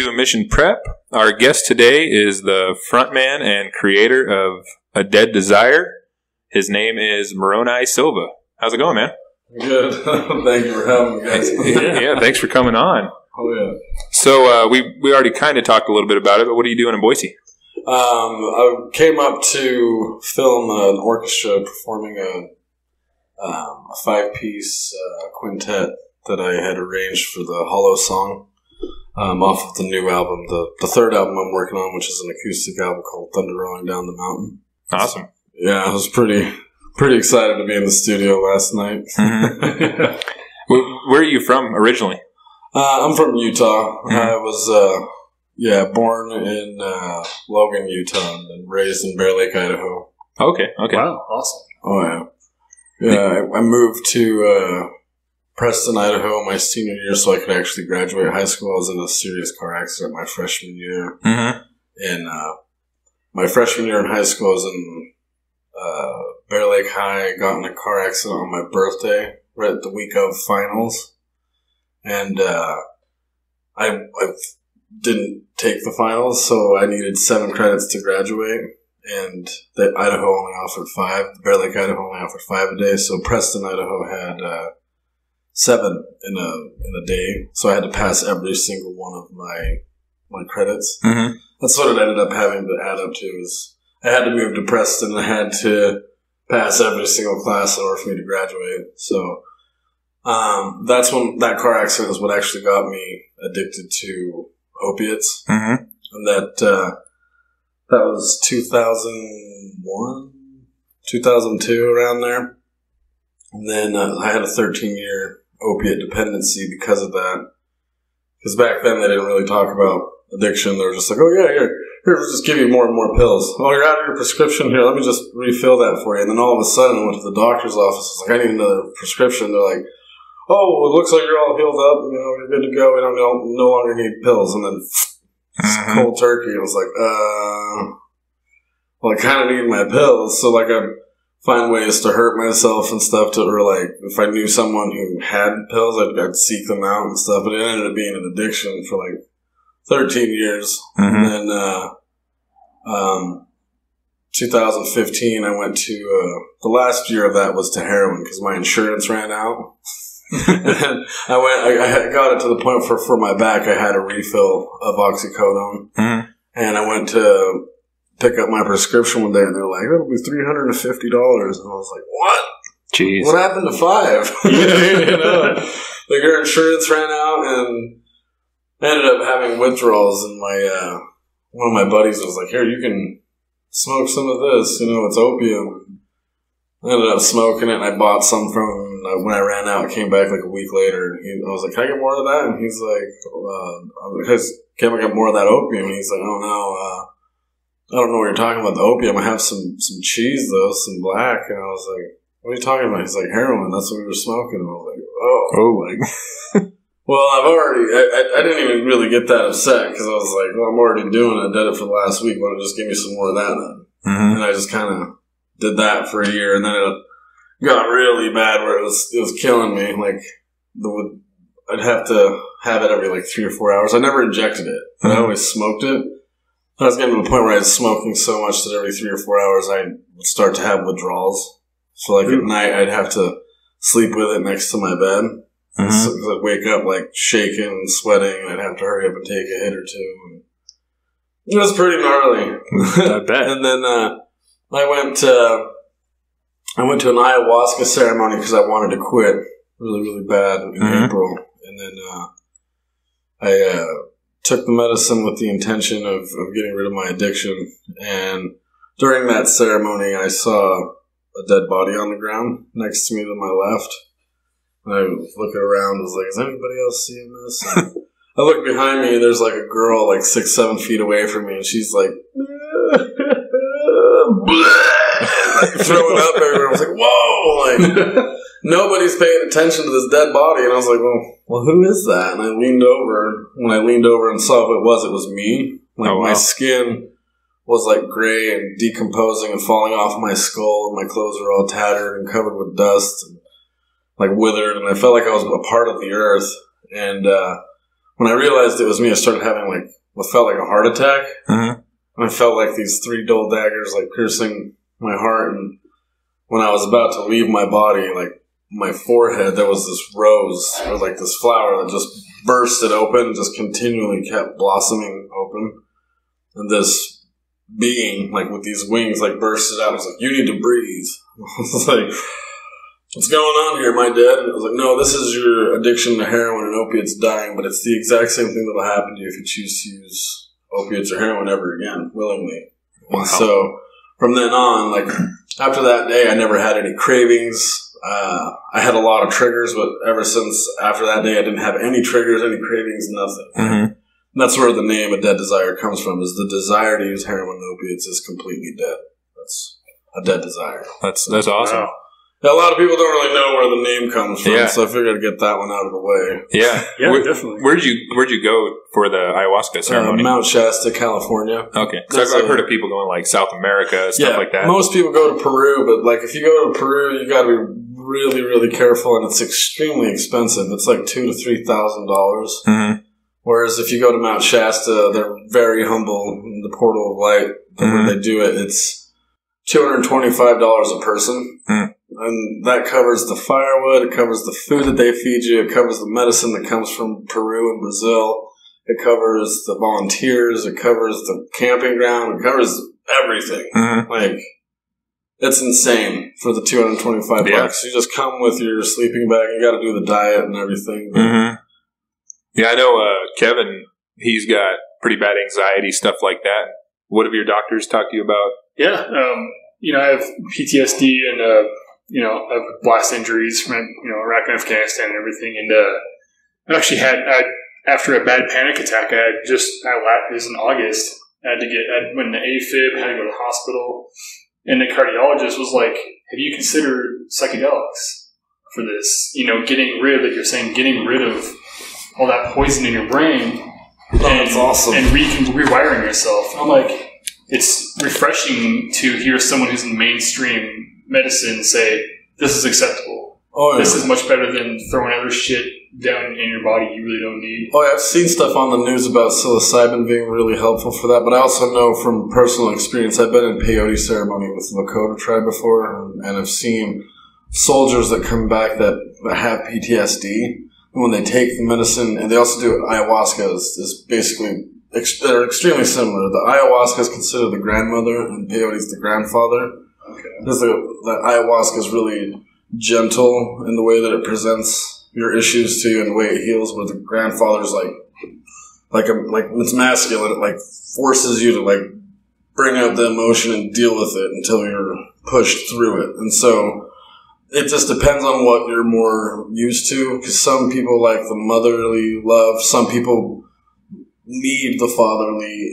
to Mission Prep. Our guest today is the frontman and creator of A Dead Desire. His name is Moroni Silva. How's it going, man? Good. Thank you for having me, guys. Yeah, thanks for coming on. Oh, yeah. So we already kind of talked a little bit about it, but what are you doing in Boise? I came up to film an orchestra performing a five-piece quintet that I had arranged for the Hollow song off of the new album, the third album I'm working on, which is an acoustic album called Thunder Rolling Down the Mountain. Awesome. Yeah, I was pretty excited to be in the studio last night. Mm-hmm. Where are you from originally? I'm from Utah. Mm-hmm. I was born in Logan, Utah, and raised in Bear Lake, Idaho. Okay. Wow, awesome. Oh, yeah. Yeah, I moved to Preston, Idaho my senior year so I could actually graduate high school. I was in a serious car accident my freshman year. Mm-hmm. And my freshman year in high school, I was in Bear Lake High. I got in a car accident on my birthday, right at the week of finals. And I didn't take the finals, so I needed 7 credits to graduate. And Idaho only offered 5. Bear Lake, Idaho only offered 5 a day. So Preston, Idaho had 7 in a day. So I had to pass every single one of my credits. Mm-hmm. That's what it ended up having to add up to. Is I had to move to Preston. I had to pass every single class in order for me to graduate. So that's when that car accident is what actually got me addicted to opiates. Mm-hmm. And that was 2001, 2002, around there. And then I had a 13-year opiate dependency because of that. Because back then they didn't really talk about addiction. They were just like, oh, yeah, here, we'll just give you more and more pills. Oh, you're out of your prescription? Here, let me just refill that for you. And then all of a sudden I went to the doctor's office. I was like, I need another prescription. They're like, oh, well, it looks like you're all healed up. You know, you're good to go. We don't no longer need pills. And then cold turkey. I was like, well, I kind of need my pills. So, like, I'd find ways to hurt myself and stuff or, like, if I knew someone who had pills, I'd seek them out and stuff. But it ended up being an addiction for, like, 13 years. Mm-hmm. And then, 2015, I went to, the last year of that was to heroin because my insurance ran out. And I got it to the point for my back, I had a refill of oxycodone. Mm-hmm. And I went to pick up my prescription one day, and they're like, it'll be $350. And I was like, what? Jeez. What happened to 5? You know? Like, your insurance ran out, and I ended up having withdrawals, and my one of my buddies was like, here, you can smoke some of this, you know, it's opium. I ended up smoking it, and I bought some from him. When I ran out, I came back like a week later. I was like, can I get more of that? And he's like, can I get more of that opium? And he's like, oh, no, I don't know what you're talking about, the opium. I have some cheese, though, some black. And I was like, what are you talking about? He's like, heroin. That's what we were smoking. And I was like, oh. Well, I didn't even really get that upset because I was like, well, I'm already doing it. I did it for the last week. Why don't you just give me some more of that then? Mm-hmm. And I just kind of did that for a year. And then it got really bad where it was killing me. Like, I'd have to have it every like 3 or 4 hours. I never injected it, but I always smoked it. I was getting to the point where I was smoking so much that every 3 or 4 hours I would start to have withdrawals. So like at night I'd have to sleep with it next to my bed. Mm-hmm. So I'd wake up like shaking and sweating, and I'd have to hurry up and take a hit or two. And it was pretty gnarly. I bet. And then I went to an ayahuasca ceremony because I wanted to quit really, really bad in April. And then I took the medicine with the intention of getting rid of my addiction. And during that ceremony, I saw a dead body on the ground next to me to my left. And I was looking around, I was like, is anybody else seeing this? And I look behind me, and there's like a girl like 6-7 feet away from me, and she's like, throwing up everywhere. I was like, whoa! Like, nobody's paying attention to this dead body. And I was like, well, who is that? And I leaned over. When I leaned over and saw who it was me. Like, my skin was like gray and decomposing and falling off my skull, and my clothes were all tattered and covered with dust and like withered, and I felt like I was a part of the earth. And when when I realized it was me, I started having like what felt like a heart attack. Mm-hmm. And I felt like these 3 dull daggers like piercing my heart. And when I was about to leave my body, like my forehead, there was this rose or like this flower that just bursted open and just continually kept blossoming open. And this being, like with these wings, like bursted out. It was like, you need to breathe. I was like, what's going on here? Am I dead? And I was like, no, this is your addiction to heroin and opiates dying, but it's the exact same thing that will happen to you if you choose to use opiates or heroin ever again, willingly. Wow. And so from then on, like after that day, I never had any cravings. I had a lot of triggers, but ever since after that day, I didn't have any triggers, any cravings, nothing. Mm-hmm. And that's where the name A Dead Desire comes from, is the desire to use heroin and opiates is completely dead. That's a dead desire. That's awesome. Wow. Yeah, a lot of people don't really know where the name comes from, so I figured I'd get that one out of the way. Yeah, definitely. Where'd you go for the ayahuasca ceremony? Mount Shasta, California. Okay, so I've heard of people going like South America, stuff like that. Most people go to Peru, but like if you go to Peru, you got to be really, really careful, and it's extremely expensive. It's like $2,000 to $3,000. Mm-hmm. Whereas if you go to Mount Shasta, they're very humble in the Portal of Light. When they do it, it's $225 a person. Mm-hmm. And that covers the firewood, it covers the food that they feed you, it covers the medicine that comes from Peru and Brazil, it covers the volunteers, it covers the camping ground, it covers everything. Mm-hmm. Like, it's insane for the $225 bucks. You just come with your sleeping bag, you gotta do the diet and everything. Mm-hmm. Yeah, I know Kevin, he's got pretty bad anxiety, stuff like that. What have your doctors talked to you about? Yeah, I have PTSD and I have blast injuries from, Iraq and Afghanistan and everything. And I actually after a bad panic attack, it was in August, I went into AFib, had to go to the hospital. And the cardiologist was like, have you considered psychedelics for this? Getting rid of all that poison in your brain. That's awesome. And rewiring yourself. I'm like, it's refreshing to hear someone who's in mainstream medicine say, this is acceptable. Oh, yeah. This is much better than throwing other shit down in your body you really don't need. Oh, yeah, I've seen stuff on the news about psilocybin being really helpful for that, but I also know from personal experience, I've been in peyote ceremony with the Lakota tribe before, and I've seen soldiers that come back that have PTSD, and when they take the medicine, and they also do ayahuasca, is basically, they're extremely similar. The ayahuasca is considered the grandmother, and peyote is the grandfather. Okay. Because the ayahuasca is really gentle in the way that it presents your issues to you and the way it heals, but the grandfather's like it's masculine. It like forces you to like bring out the emotion and deal with it until you're pushed through it. And so it just depends on what you're more used to, because some people like the motherly love, some people need the fatherly,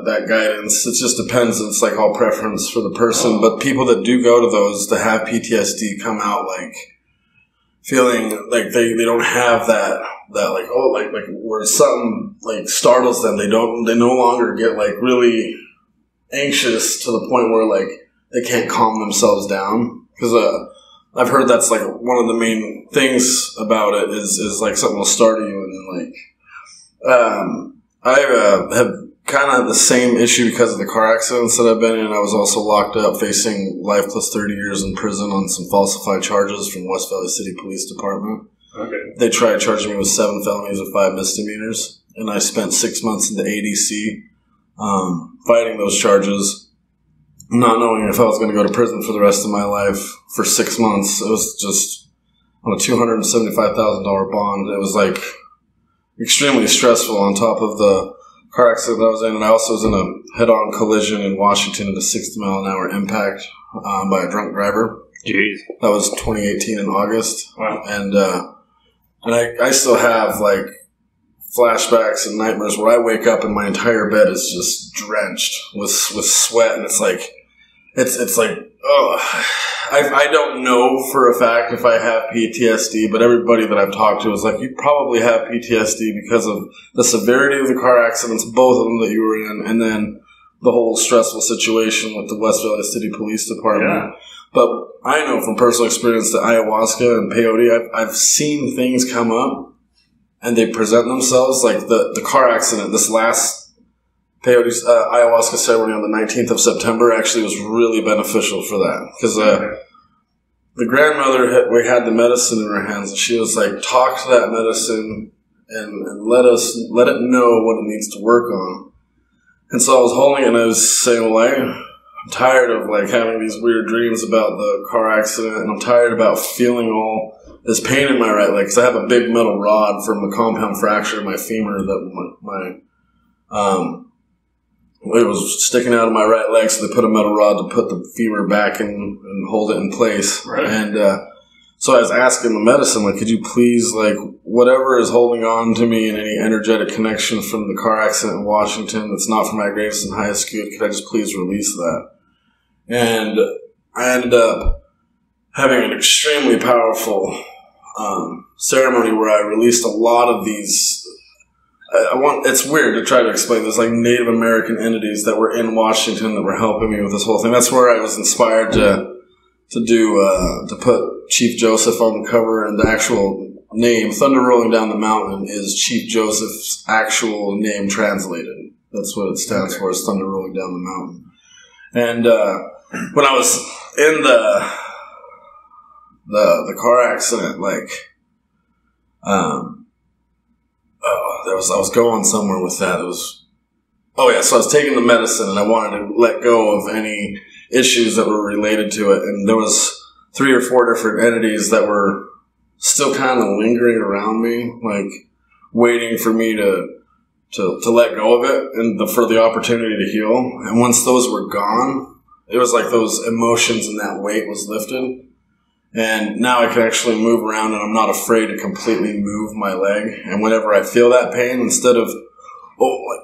that guidance. It just depends. It's like all preference for the person. But people that do go to those that have PTSD come out like feeling like they don't have that like where something like startles them. They no longer get like really anxious to the point where like they can't calm themselves down. Because I've heard that's like one of the main things about it is like something will startle you and then like. I have kind of the same issue because of the car accidents that I've been in. I was also locked up facing life plus 30 years in prison on some falsified charges from West Valley City Police Department. Okay. They tried charging me with 7 felonies and 5 misdemeanors, and I spent 6 months in the ADC fighting those charges, not knowing if I was going to go to prison for the rest of my life for 6 months. It was just on a $275,000 bond. It was like extremely stressful on top of the car accident that I was in. And I also was in a head-on collision in Washington at a 60-mile-an-hour impact by a drunk driver. Jeez. That was 2018 in August. Wow. And I still have, like, flashbacks and nightmares where I wake up and my entire bed is just drenched with sweat. And it's like, it's like, oh, I don't know for a fact if I have PTSD, but everybody that I've talked to is like, you probably have PTSD because of the severity of the car accidents, both of them that you were in, and then the whole stressful situation with the West Valley City Police Department. Yeah. But I know from personal experience that ayahuasca and peyote, I've seen things come up and they present themselves, like the car accident, this last peyote ayahuasca ceremony on the 19th of September actually was really beneficial for that. Because the grandmother, we had the medicine in her hands, and she was like, talk to that medicine and let it know what it needs to work on. And so I was holding it, and I was saying, well, I'm tired of like having these weird dreams about the car accident, and I'm tired about feeling all this pain in my right leg, because I have a big metal rod from a compound fracture in my femur that it was sticking out of my right leg, so they put a metal rod to put the femur back and hold it in place. Right. And so I was asking the medicine, like, could you please, like, whatever is holding on to me and any energetic connection from the car accident in Washington that's not from Magnificent Highest Good, could I just please release that? And I ended up having an extremely powerful ceremony where I released a lot of these. It's weird to try to explain this, like Native American entities that were in Washington that were helping me with this whole thing. That's where I was inspired to put Chief Joseph on the cover, and the actual name, Thunder Rolling Down the Mountain, is Chief Joseph's actual name translated. That's what it stands for, is Thunder Rolling Down the Mountain. And when I was in the car accident, like, I was going somewhere with that. So I was taking the medicine, and I wanted to let go of any issues that were related to it, and there was 3 or 4 different entities that were still kind of lingering around me, like waiting for me to let go of it and for the opportunity to heal. And once those were gone, it was like those emotions and that weight was lifted. And now I can actually move around, and I'm not afraid to completely move my leg. And whenever I feel that pain, instead of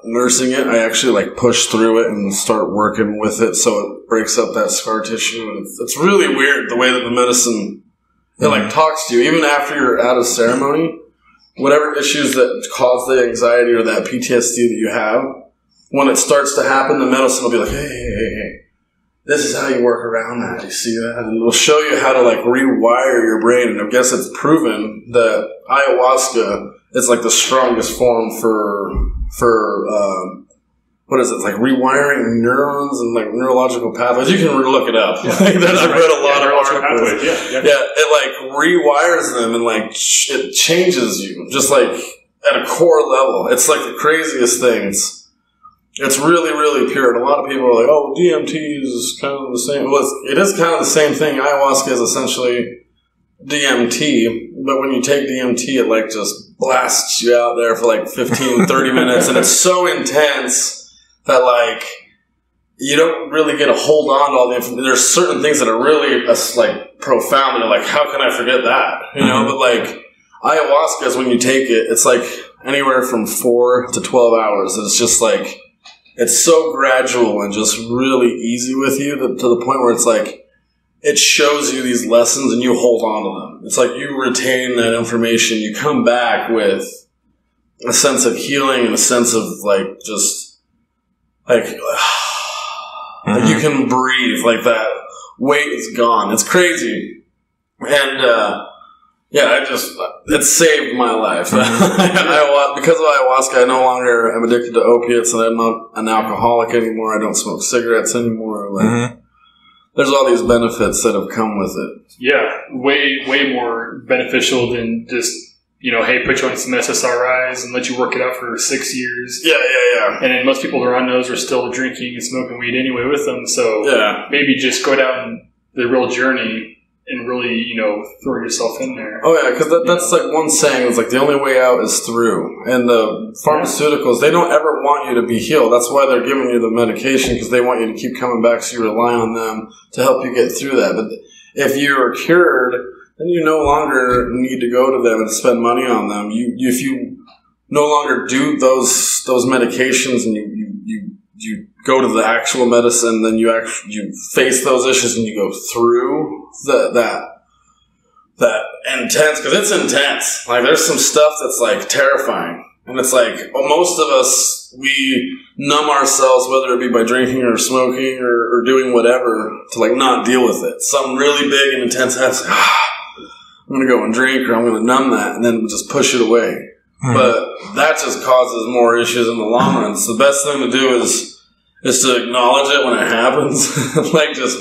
nursing it, I actually like push through it and start working with it so it breaks up that scar tissue. And it's really weird the way that the medicine, it like talks to you. Even after you're out of ceremony, whatever issues that cause the anxiety or that PTSD that you have, when it starts to happen, the medicine will be like, hey. This is how you work around that. You see that? And it'll show you how to like rewire your brain. And I guess it's proven that ayahuasca is like the strongest form for what is it? It's like rewiring neurons and like neurological pathways. You can look it up. Yeah. I've read a lot of articles. Yeah, it like rewires them and like it changes you just like at a core level. It's like the craziest thing. It's really, really pure. And a lot of people are like, oh, DMT is kind of the same. Well, it is kind of the same thing. Ayahuasca is essentially DMT, but when you take DMT, it like just blasts you out there for like 15, 30 minutes, and it's so intense that like you don't really get a hold on to all the information. There's certain things that are really like profound, and you're like, how can I forget that? You know, but like ayahuasca is when you take it, it's like anywhere from 4 to 12 hours. And it's just like, it's so gradual and just really easy with you to the point where it's like, it shows you these lessons and you hold on to them. It's like you retain that information. You come back with a sense of healing and a sense of like, just like, like you can breathe, like that weight is gone. It's crazy. And, it saved my life. Because of ayahuasca, I no longer am addicted to opiates, and I'm not an alcoholic anymore. I don't smoke cigarettes anymore. Like, there's all these benefits that have come with it. Yeah, way more beneficial than just, hey, put you on some SSRIs and let you work it out for 6 years. Yeah. And then most people around those are still drinking and smoking weed anyway with them. So maybe just go down the real journey and really, throw yourself in there. Oh, yeah, because that's like one saying. It's like the only way out is through. And the pharmaceuticals, they don't ever want you to be healed. That's why they're giving you the medication, because they want you to keep coming back, so you rely on them to help you get through that. But if you're cured, then you no longer need to go to them and spend money on them. If you no longer do those medications and you go to the actual medicine, then you face those issues and you go through that intense, because it's intense. Like, there's some stuff that's like terrifying, and it's like, most of us, we numb ourselves, whether it be by drinking or smoking or doing whatever, to like not deal with it. Some really big and intense has, I'm gonna go and drink, or I'm gonna numb that, and then just push it away. but that just causes more issues in the long run. So the best thing to do is to acknowledge it when it happens. Like just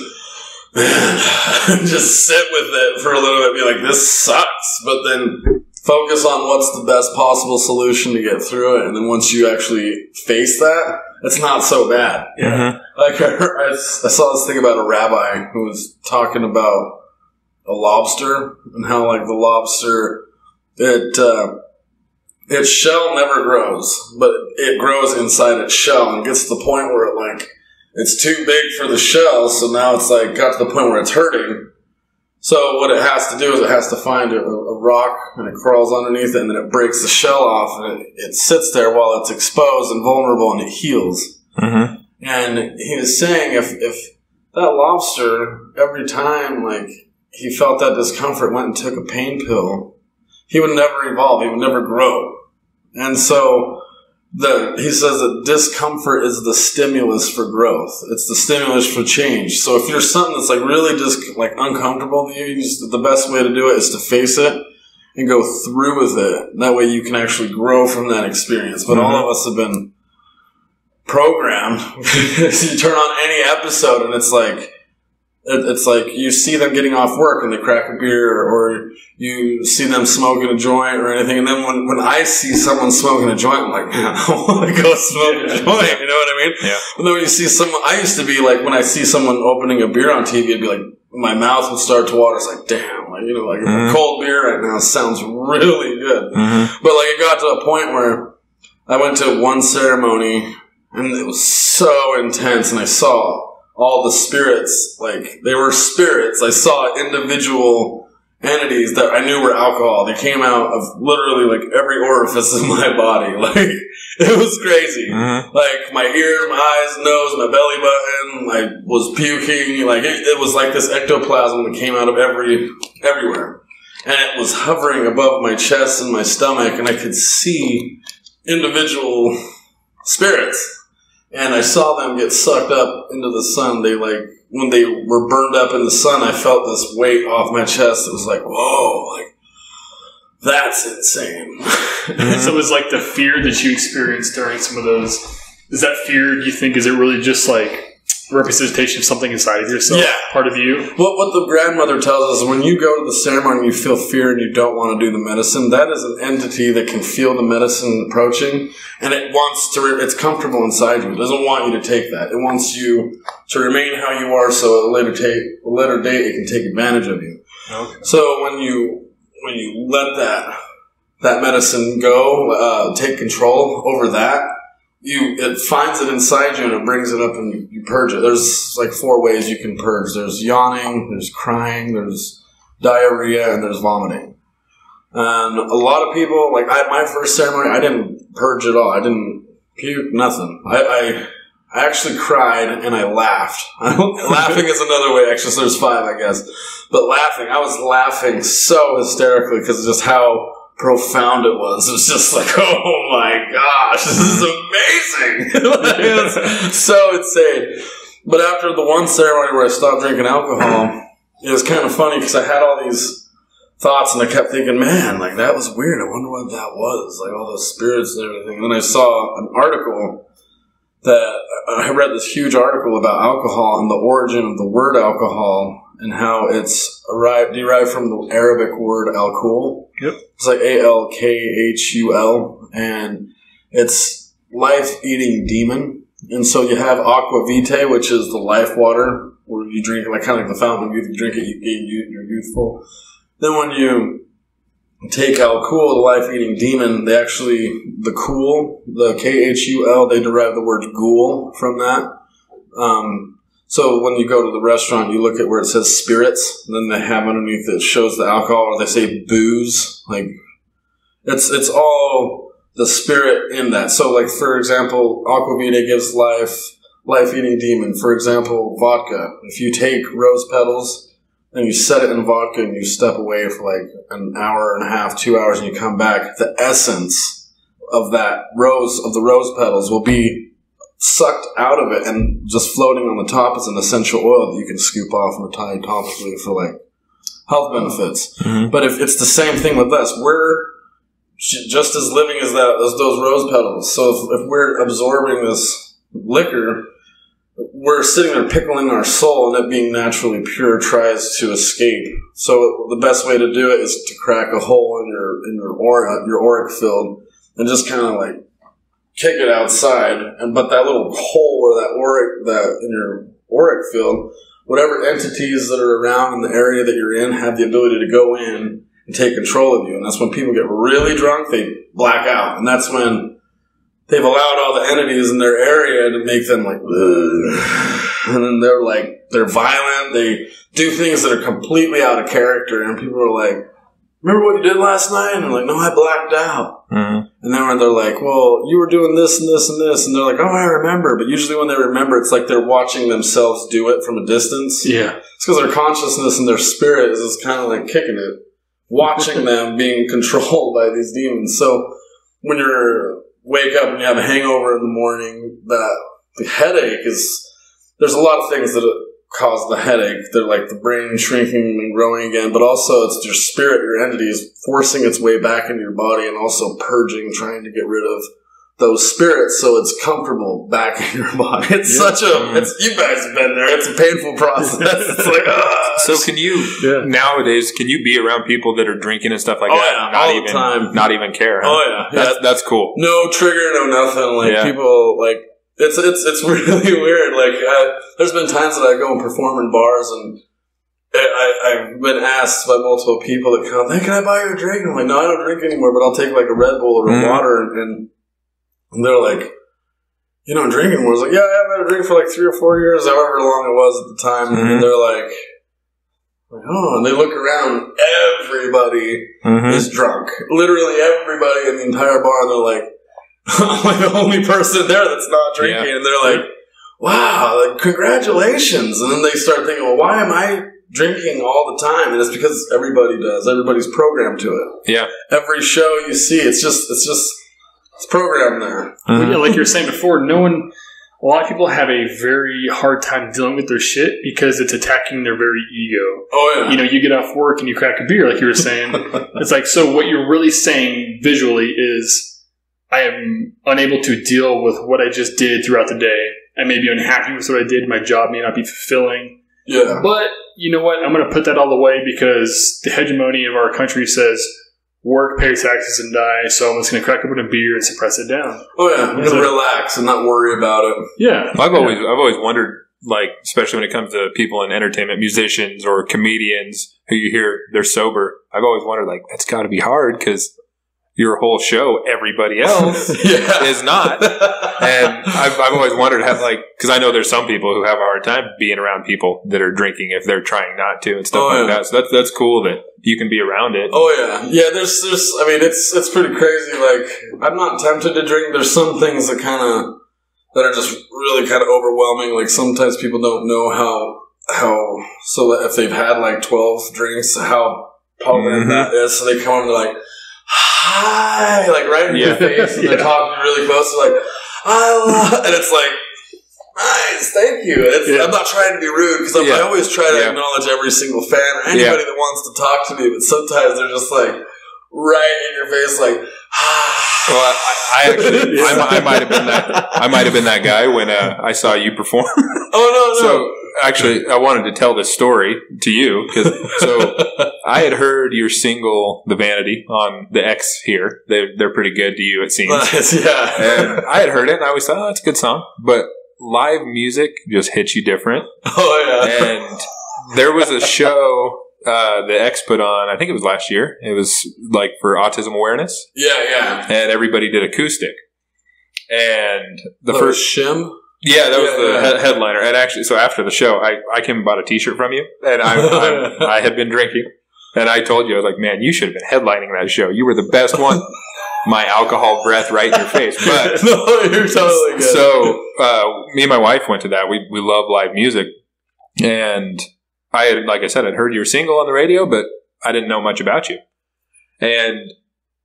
sit with it for a little bit, be like, this sucks, but then focus on what's the best possible solution to get through it. And then once you actually face that, it's not so bad. Yeah. Like I saw this thing about a rabbi who was talking about a lobster and how like the lobster, its shell never grows, but it grows inside its shell and gets to the point where it like, it's too big for the shell, so now it's like got to the point where it's hurting. So what it has to do is it has to find a rock, and it crawls underneath it, and then it breaks the shell off, and it sits there while it's exposed and vulnerable, and it heals. Mm-hmm. And he was saying if that lobster, every time like he felt that discomfort, went and took a pain pill, he would never evolve, he would never grow. And so he says that discomfort is the stimulus for growth. It's the stimulus for change. So if you're something that's like really just like uncomfortable to you, the best way to do it is to face it and go through with it. That way you can actually grow from that experience. But all of us have been programmed. You turn on any episode and it's like you see them getting off work and they crack a beer, or you see them smoking a joint or anything. And then when I see someone smoking a joint, I'm like, man, I want to go smoke a joint. You know what I mean? Yeah. But then when you see someone, I used to be like, when I see someone opening a beer on TV, it'd be like, my mouth would start to water. It's like, damn, like, you know, like a cold beer right now sounds really good. Mm-hmm. But like it got to a point where I went to one ceremony and it was so intense, and I saw all the spirits, like, they were spirits. I saw individual entities that I knew were alcohol. They came out of literally, like, every orifice in my body. Like, it was crazy. Mm-hmm. Like, my ears, my eyes, nose, my belly button, like, was puking. Like, it was like this ectoplasm that came out of everywhere. And it was hovering above my chest and my stomach, and I could see individual spirits. And I saw them get sucked up into the sun. They when they were burned up in the sun, I felt this weight off my chest. It was like, whoa, like, that's insane. So it was like the fear that you experienced during some of those. Is that fear, do you think, is it really just like a representation of something inside of yourself? Yeah. Part of you? What the grandmother tells us, when you go to the ceremony and you feel fear and you don't want to do the medicine, that is an entity that can feel the medicine approaching, and it wants to, it's comfortable inside you. It doesn't want you to take that. It wants you to remain how you are, so at a later date it can take advantage of you. Okay. So when you let that medicine go, take control over that, it finds it inside you and it brings it up and you purge it. There's like 4 ways you can purge. There's yawning, there's crying, there's diarrhea, and there's vomiting. And a lot of people, like my first ceremony, I didn't purge at all. I didn't puke, nothing. I actually cried and I laughed. Laughing is another way, actually, so there's 5, I guess. But laughing, I was laughing so hysterically because of just how profound it was. It was just like, oh my gosh, this is amazing. It was so insane. But after the one ceremony where I stopped drinking alcohol, it was kind of funny because I had all these thoughts and I kept thinking, man, like, that was weird. I wonder what that was, like all those spirits and everything. And then I saw an article that I read, this huge article about alcohol and the origin of the word alcohol and how it's derived from the Arabic word alcohol. Yep. It's like Alkhul, and it's life-eating demon. And so you have aqua vitae, which is the life water, where you drink it, like kind of like the fountain of youth. You drink it, you're youthful. Then when you take alcohol, the life-eating demon, the Khul, they derive the word ghoul from that. So when you go to the restaurant, you look at where it says spirits, and then they have underneath it shows the alcohol, or they say booze. Like, it's all the spirit in that. So, like, for example, aqua vitae gives life-eating demon. For example, vodka. If you take rose petals and you set it in vodka and you step away for like an hour and a half, 2 hours, and you come back, the essence of the rose petals will be sucked out of it, and just floating on the top is an essential oil that you can scoop off and apply topically for like health benefits. Mm-hmm. But if it's the same thing with us, we're just as living as those rose petals. So if we're absorbing this liquor, we're sitting there pickling our soul, and it being naturally pure tries to escape. So the best way to do it is to crack a hole in your aura, your auric field, and just kind of like kick it outside. But that little hole where that in your auric field, whatever entities that are around in the area that you're in have the ability to go in and take control of you. And that's when people get really drunk, they black out. And that's when they've allowed all the entities in their area to make them like, ugh. And then they're violent. They do things that are completely out of character. And people are like, remember what you did last night? And they're like, no, I blacked out. Mm-hmm. And then when they're like, well, you were doing this and this and this. And they're like, oh, I remember. But usually when they remember, it's like they're watching themselves do it from a distance. Yeah. It's because their consciousness and their spirit is just kind of like kicking it, watching them being controlled by these demons. So when you wake up and you have a hangover in the morning, the headache is, there's a lot of things that cause the headache. They're like the brain shrinking and growing again, but also it's your spirit, your entity is forcing its way back into your body and also purging, trying to get rid of those spirits so it's comfortable back in your body. It's you guys have been there. It's a painful process. It's like, so can you, nowadays, can you be around people that are drinking and stuff like that? Yeah, all the time. Not even care. Huh? Oh, yeah. That's cool. No trigger, no nothing. Like, people, like, it's really weird. Like, there's been times that I go and perform in bars, and I've been asked by multiple people that come, hey, can I buy you a drink? And I'm like, no, I don't drink anymore, but I'll take like a Red Bull or a water. And they're like, you don't drink anymore? I was like, yeah, I haven't had a drink for like 3 or 4 years, however long it was at the time. Mm-hmm. And they're like, oh, and they look around, everybody is drunk. Literally everybody in the entire bar, and they're like, I'm like the only person there that's not drinking. Yeah. And they're like, wow, like, congratulations. And then they start thinking, well, why am I drinking all the time? And it's because everybody does. Everybody's programmed to it. Yeah. Every show you see, it's programmed there. Well, yeah, like you were saying before, a lot of people have a very hard time dealing with their shit because it's attacking their very ego. Oh, yeah. You know, you get off work and you crack a beer, like you were saying. It's like, so what you're really saying visually is, I am unable to deal with what I just did throughout the day. I may be unhappy with what I did. My job may not be fulfilling. Yeah. But you know what? I'm going to put that all away because the hegemony of our country says work, pay taxes, and die. So I'm just going to crack open a beer and suppress it down. Oh yeah, I'm going to relax and not worry about it. Yeah. I've always wondered, like, especially when it comes to people in entertainment, musicians or comedians who you hear they're sober. I've always wondered, like, that's got to be hard because your whole show, everybody else is not. And I've always wondered how, like, because I know there's some people who have a hard time being around people that are drinking if they're trying not to and stuff like that. So that's cool that you can be around it. Oh yeah. Yeah, there's I mean, it's pretty crazy. Like, I'm not tempted to drink. There's some things that are just really kind of overwhelming. Like, sometimes people don't know how so that if they've had like 12 drinks, how potent that is. So they come over and they're like, hi, like right in your face, and they're talking really close. They're like, and it's like, nice, thank you. I'm not trying to be rude because I always try to acknowledge every single fan or anybody that wants to talk to me, but sometimes they're just like right in your face, like, Well, I actually, I might have been that guy when I saw you perform. Oh no! So actually, I wanted to tell this story to you so I had heard your single, "The Vanity," on the X here. They're pretty good to you, it seems. Nice, yeah. And I had heard it, and I always thought, oh, it's a good song, but live music just hits you different. Oh yeah. And there was a show the X put on, I think it was last year. It was like for autism awareness. Yeah. And everybody did acoustic. And the that first Shim? Yeah, that was the headliner. And actually, so after the show, I came and bought a t-shirt from you, and I had been drinking. And I told you, I was like, man, you should have been headlining that show. You were the best one. My alcohol breath right in your face. But no, you're totally good. So me and my wife went to that. We love live music. And I had, like I said, I'd heard you were single on the radio, but I didn't know much about you. And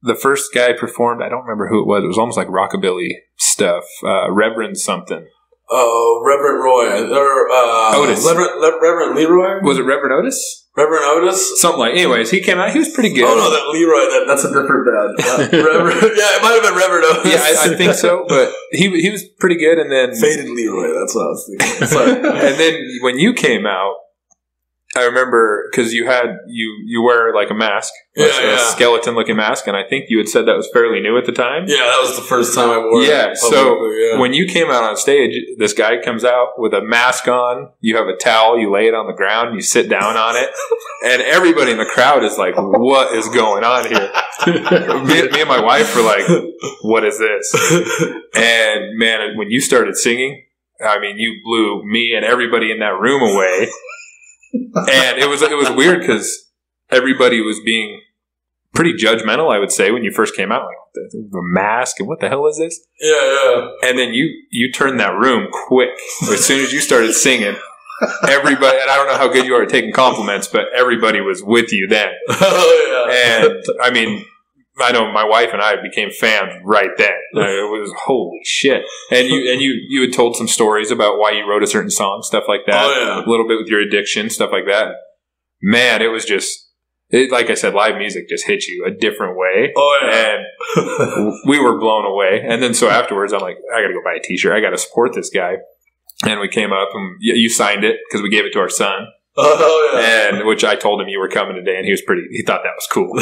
the first guy performed, I don't remember who it was. It was almost like rockabilly stuff. Reverend something. Reverend Roy or Otis. Reverend Leroy. Was it Reverend Otis? Reverend Otis? Something like. Anyways, he came out. He was pretty good. Oh no, that Leroy. That's a different band. Reverend, yeah, it might have been Reverend Otis. Yeah, I think so. But he was pretty good. And then Faded Leroy. That's what I was thinking. Sorry. And then when you came out, I remember because you wear like a mask, a skeleton looking mask, and I think you had said that was fairly new at the time. Yeah, that was the first time I wore it. Yeah, so when you came out on stage, this guy comes out with a mask on, you have a towel, you lay it on the ground, you sit down on it, and everybody in the crowd is like, what is going on here? me and my wife were like, what is this? And man, when you started singing, I mean, you blew me and everybody in that room away. And it was weird because everybody was being pretty judgmental, I would say, when you first came out. Like, the mask and what the hell is this? Yeah. And then you turned that room quick. As soon as you started singing, everybody, and I don't know how good you are at taking compliments, but everybody was with you then. Oh, yeah. And, I mean, I know my wife and I became fans right then. It was holy shit. And you had told some stories about why you wrote a certain song, stuff like that. Oh, yeah. A little bit with your addiction, stuff like that. Man, it was just, like I said, live music just hit you a different way. Oh, yeah. And we were blown away. And then so afterwards, I'm like, I got to go buy a t-shirt. I got to support this guy. And we came up and you signed it because we gave it to our son. Oh, yeah. And which I told him you were coming today, and he thought that was cool.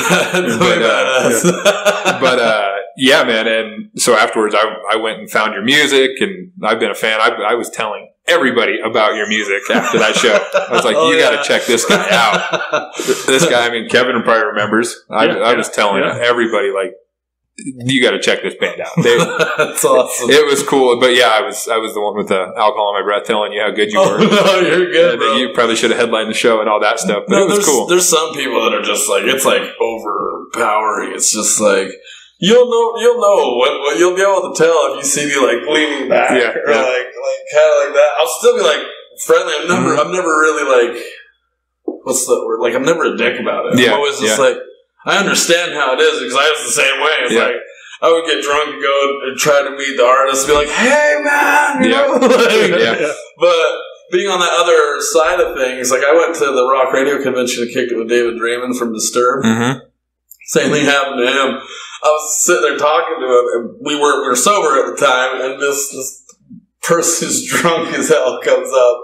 Yeah, man. And so afterwards, I went and found your music, and I've been a fan. I was telling everybody about your music after that show. I was like, you got to check this guy out. This guy, I mean, Kevin probably remembers. I was telling everybody, like, you got to check this band out. That's awesome. It was cool, but yeah, I was the one with the alcohol in my breath telling you how good you were. No, you're good, bro. You probably should have headlined the show and all that stuff, but it was cool. There's some people that are just like, it's like overpowering. It's just like, you'll know what you'll be able to tell if you see me like leaning back or like kind of like that. I'll still be like friendly. I'm never really like, what's the word? Like, I'm never a dick about it. I'm always just like, I understand how it is because I was the same way. It's like I would get drunk and go and try to meet the artist and be like, hey, man, you know? But being on the other side of things, like I went to the rock radio convention and kicked it with David Draymond from Disturbed. Mm-hmm. Same thing happened to him. I was sitting there talking to him, and we were sober at the time, and this person who's drunk as hell comes up.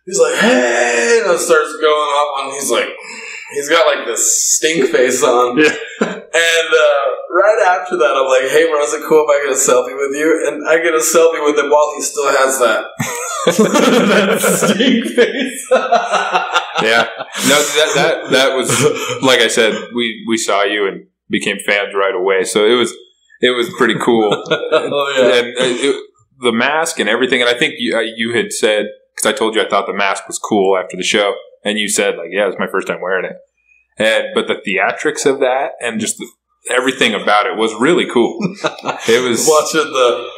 He's like, hey, and it starts going off, and he's like, he's got like this stink face on. Yeah. And right after that, I'm like, hey, bro, is it cool if I get a selfie with you? And I get a selfie with him while he still has that, that stink face. Yeah. No, that was, like I said, we saw you and became fans right away. So it was pretty cool. Oh, yeah. And the mask and everything. And I think you had said, because I told you I thought the mask was cool after the show. And you said, like, yeah, it's my first time wearing it. But the theatrics of that and just everything about it was really cool. It was watching the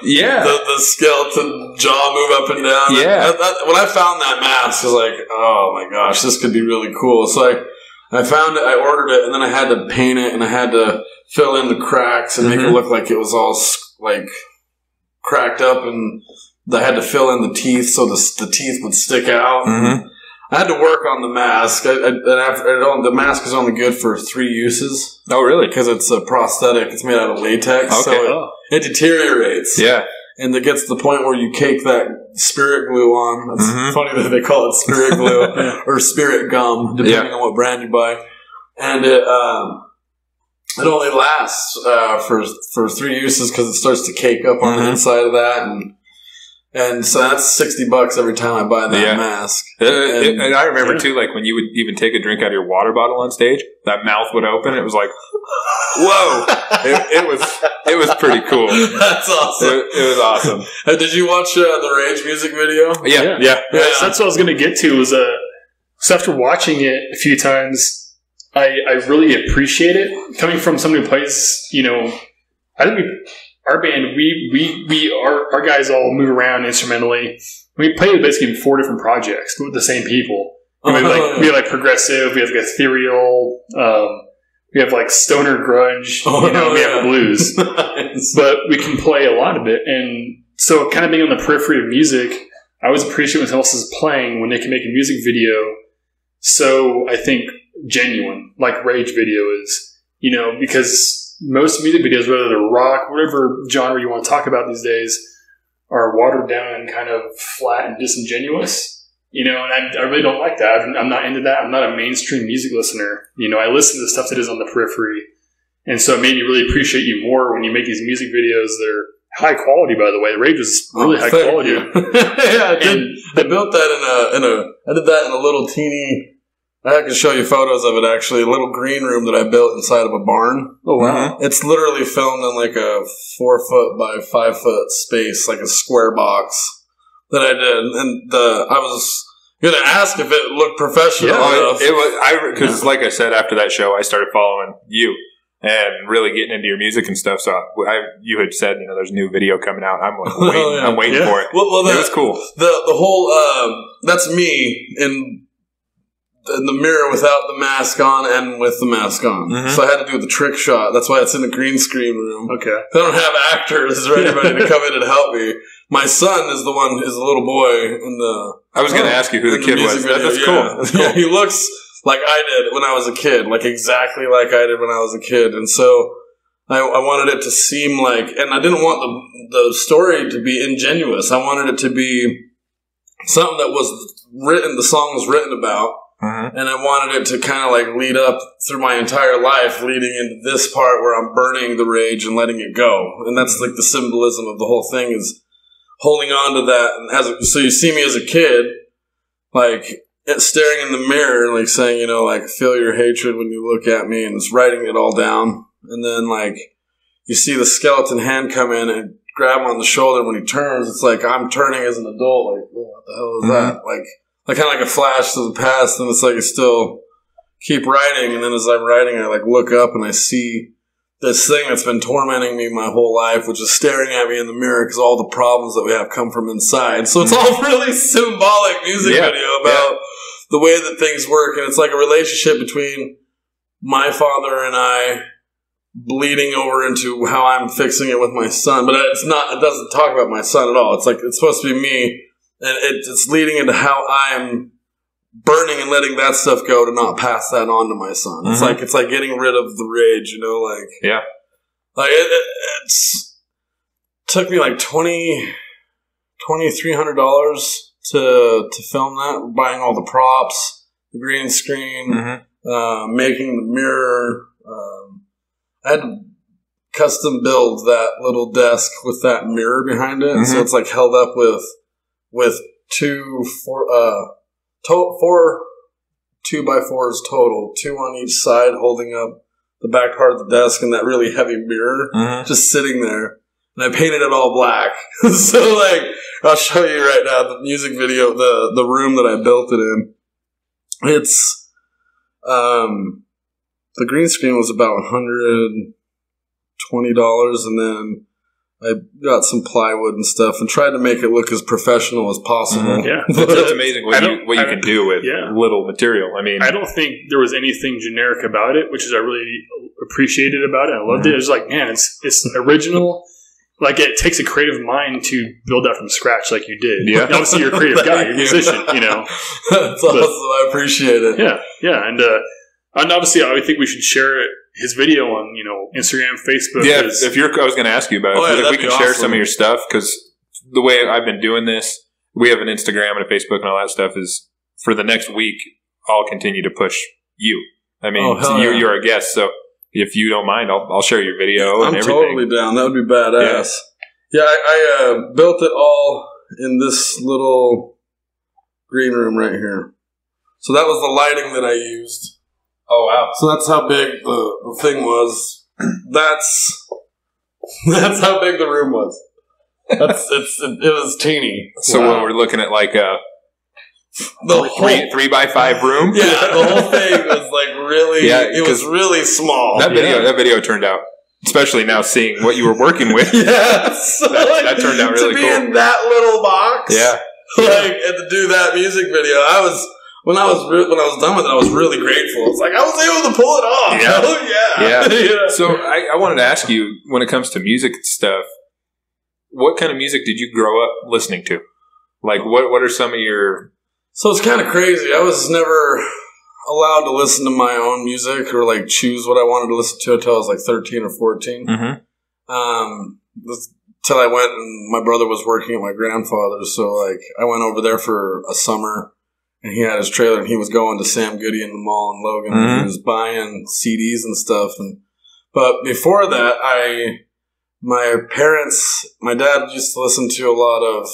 skeleton jaw move up and down. Yeah. When I found that mask, I was like, oh my gosh, this could be really cool. So I found it, I ordered it, and then I had to paint it, and I had to fill in the cracks and make it look like it was all like cracked up, and I had to fill in the teeth so the teeth would stick out. Mm-hmm. I had to work on the mask. The mask is only good for 3 uses. Oh, really? Because it's a prosthetic. It's made out of latex. Okay. So it deteriorates. Yeah. And it gets to the point where you cake that spirit glue on. It's funny that they call it spirit glue or spirit gum, depending on what brand you buy. And it only lasts for 3 uses because it starts to cake up on the inside of that. And so that's $60 every time I buy that mask. And I remember too, like when you would even take a drink out of your water bottle on stage, that mouth would open. It was like, whoa! It was pretty cool. That's awesome. It was awesome. Did you watch the Rage music video? Yeah. That's what I was going to get to. Was so after watching it a few times, I really appreciate it coming from somebody who plays. I think our band, our guys all move around instrumentally. We play basically 4 different projects with the same people. We have like progressive, we have like ethereal, we have like stoner grunge, we have blues. Nice. But we can play a lot of it. And so kind of being on the periphery of music, I always appreciate when someone else is playing, when they can make a music video so, I think, genuine, like Rage video is, you know, because most music videos, whether they're rock, whatever genre you want to talk about these days, are watered down and kind of flat and disingenuous, you know, and I really don't like that. I'm not into that. I'm not a mainstream music listener. You know, I listen to the stuff that is on the periphery. And so it made me really appreciate you more when you make these music videos. They're high quality, by the way. The Rage was really high quality. Yeah, I built that I did that in a little teeny, I can show you photos of it actually, a little green room that I built inside of a barn. Oh, wow. It's literally filmed in like a 4-foot by 5-foot space, like a square box that I did. And I was going to ask if it looked professional enough. It was, because like I said, after that show, I started following you and really getting into your music and stuff. So you had said, you know, there's a new video coming out. I'm like, waiting, I'm waiting for it. Well, it was cool. The whole, that's me in the mirror without the mask on and with the mask on. Mm-hmm. So I had to do the trick shot. That's why it's in the green screen room. Okay. I don't have actors or anybody to come in and help me. My son is the little boy in the... I was going to ask you who the kid was. That's cool. That's cool. Yeah, he looks like I did when I was a kid, like exactly like I did when I was a kid. And so I wanted it to seem like... And I didn't want the story to be ingenuous. I wanted it to be something that was written, the song was written about. Mm-hmm. And I wanted it to kind of like lead up through my entire life, leading into this part where I'm burning the rage and letting it go. And that's like the symbolism of the whole thing, is holding on to that. And so you see me as a kid, like staring in the mirror, like saying, you know, like, feel your hatred when you look at me, and it's writing it all down. And then like you see the skeleton hand come in and grab him on the shoulder. When he turns, it's like I'm turning as an adult. Like, what the hell is that? Like kind of like a flash to the past, and it's like I still keep writing, and then as I'm writing, I like look up and I see this thing that's been tormenting me my whole life, which is staring at me in the mirror because all the problems that we have come from inside. So it's all really symbolic music video about the way that things work, and it's like a relationship between my father and I bleeding over into how I'm fixing it with my son. But it doesn't talk about my son at all. It's like, it's supposed to be me. And it's leading into how I'm burning and letting that stuff go to not pass that on to my son. Mm-hmm. It's like getting rid of the rage, you know, like, yeah. Like it's took me like $2,300 to film that, buying all the props, the green screen, making the mirror. I had to custom build that little desk with that mirror behind it. Mm-hmm. So it's like held up with 4 2x4s total, 2 on each side, holding up the back part of the desk, and that really heavy mirror just sitting there. And I painted it all black. So like, I'll show you right now the music video, the room that I built it in. It's the green screen was about $120, and then I got some plywood and stuff and tried to make it look as professional as possible. Mm-hmm. Yeah. It's amazing what you can do with little material. I mean, I don't think there was anything generic about it, which is I really appreciated about it. I loved it. It was like, man, it's original. Like, it takes a creative mind to build that from scratch like you did. Yeah. Obviously, you're a creative guy. You're a musician, you know. That's awesome. I appreciate it. Yeah. Yeah. And obviously, I think we should share his video on, you know, Instagram, Facebook. Yeah, I was going to ask you about it. If we can share some of your stuff, because the way I've been doing this, we have an Instagram and a Facebook and all that stuff, is for the next week, I'll continue to push you. I mean, you're a guest, so if you don't mind, I'll share your video and everything. I'm totally down. That would be badass. Yeah, I built it all in this little green room right here. So that was the lighting that I used. Oh, wow. So that's how big the thing was. That's how big the room was. It was teeny. So when we're looking at like a 3x5 room? Yeah, the whole thing was like really, it was really small. That video turned out, especially now seeing what you were working with. Yes. That turned out really cool. To be in that little box. Yeah. And to do that music video, When I was done with it, I was really grateful. It's like I was able to pull it off. Yeah. Yeah. So I wanted to ask you, when it comes to music stuff, what kind of music did you grow up listening to? Like, what are some of your... So it's kind of crazy. I was never allowed to listen to my own music or, like, choose what I wanted to listen to until I was, like, 13 or 14. Till I went and my brother was working at my grandfather's. So, like, I went over there for a summer and he had his trailer and he was going to Sam Goody in the mall in Logan and he was buying CDs and stuff. But before that, my dad used to listen to a lot of,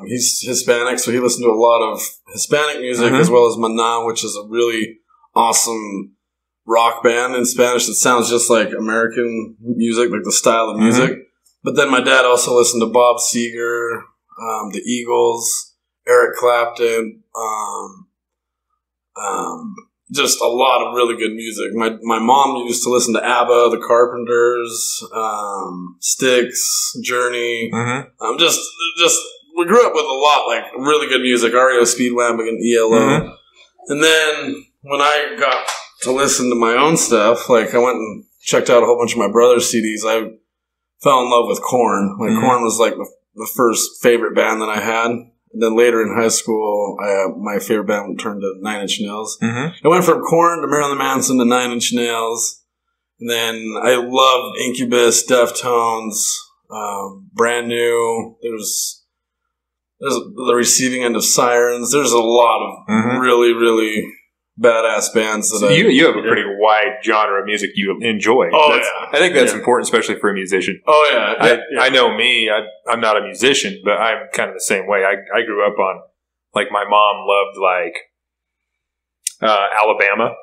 he's Hispanic, so he listened to a lot of Hispanic music as well as Maná, which is a really awesome rock band in Spanish that sounds just like American music, like the style of music. But then my dad also listened to Bob Seger, the Eagles, Eric Clapton, just a lot of really good music. My mom used to listen to ABBA, The Carpenters, Styx, Journey. Just we grew up with a lot, like, really good music. REO Speedwagon, ELO. And then when I got to listen to my own stuff, like, I went and checked out a whole bunch of my brother's CDs. I fell in love with Korn. Like, Korn was like the first favorite band that I had. And then later in high school, my favorite band turned to 9 Inch Nails. I went from Korn to Marilyn Manson to 9 Inch Nails. And then I loved Incubus, Deftones, Brand New. There's the Receiving End of Sirens. There's a lot of really, really badass bands. You have a pretty wide genre of music you enjoy. I think that's important, especially for a musician. I know me. I'm not a musician, but I'm kind of the same way. I grew up on, like, my mom loved, like, Alabama.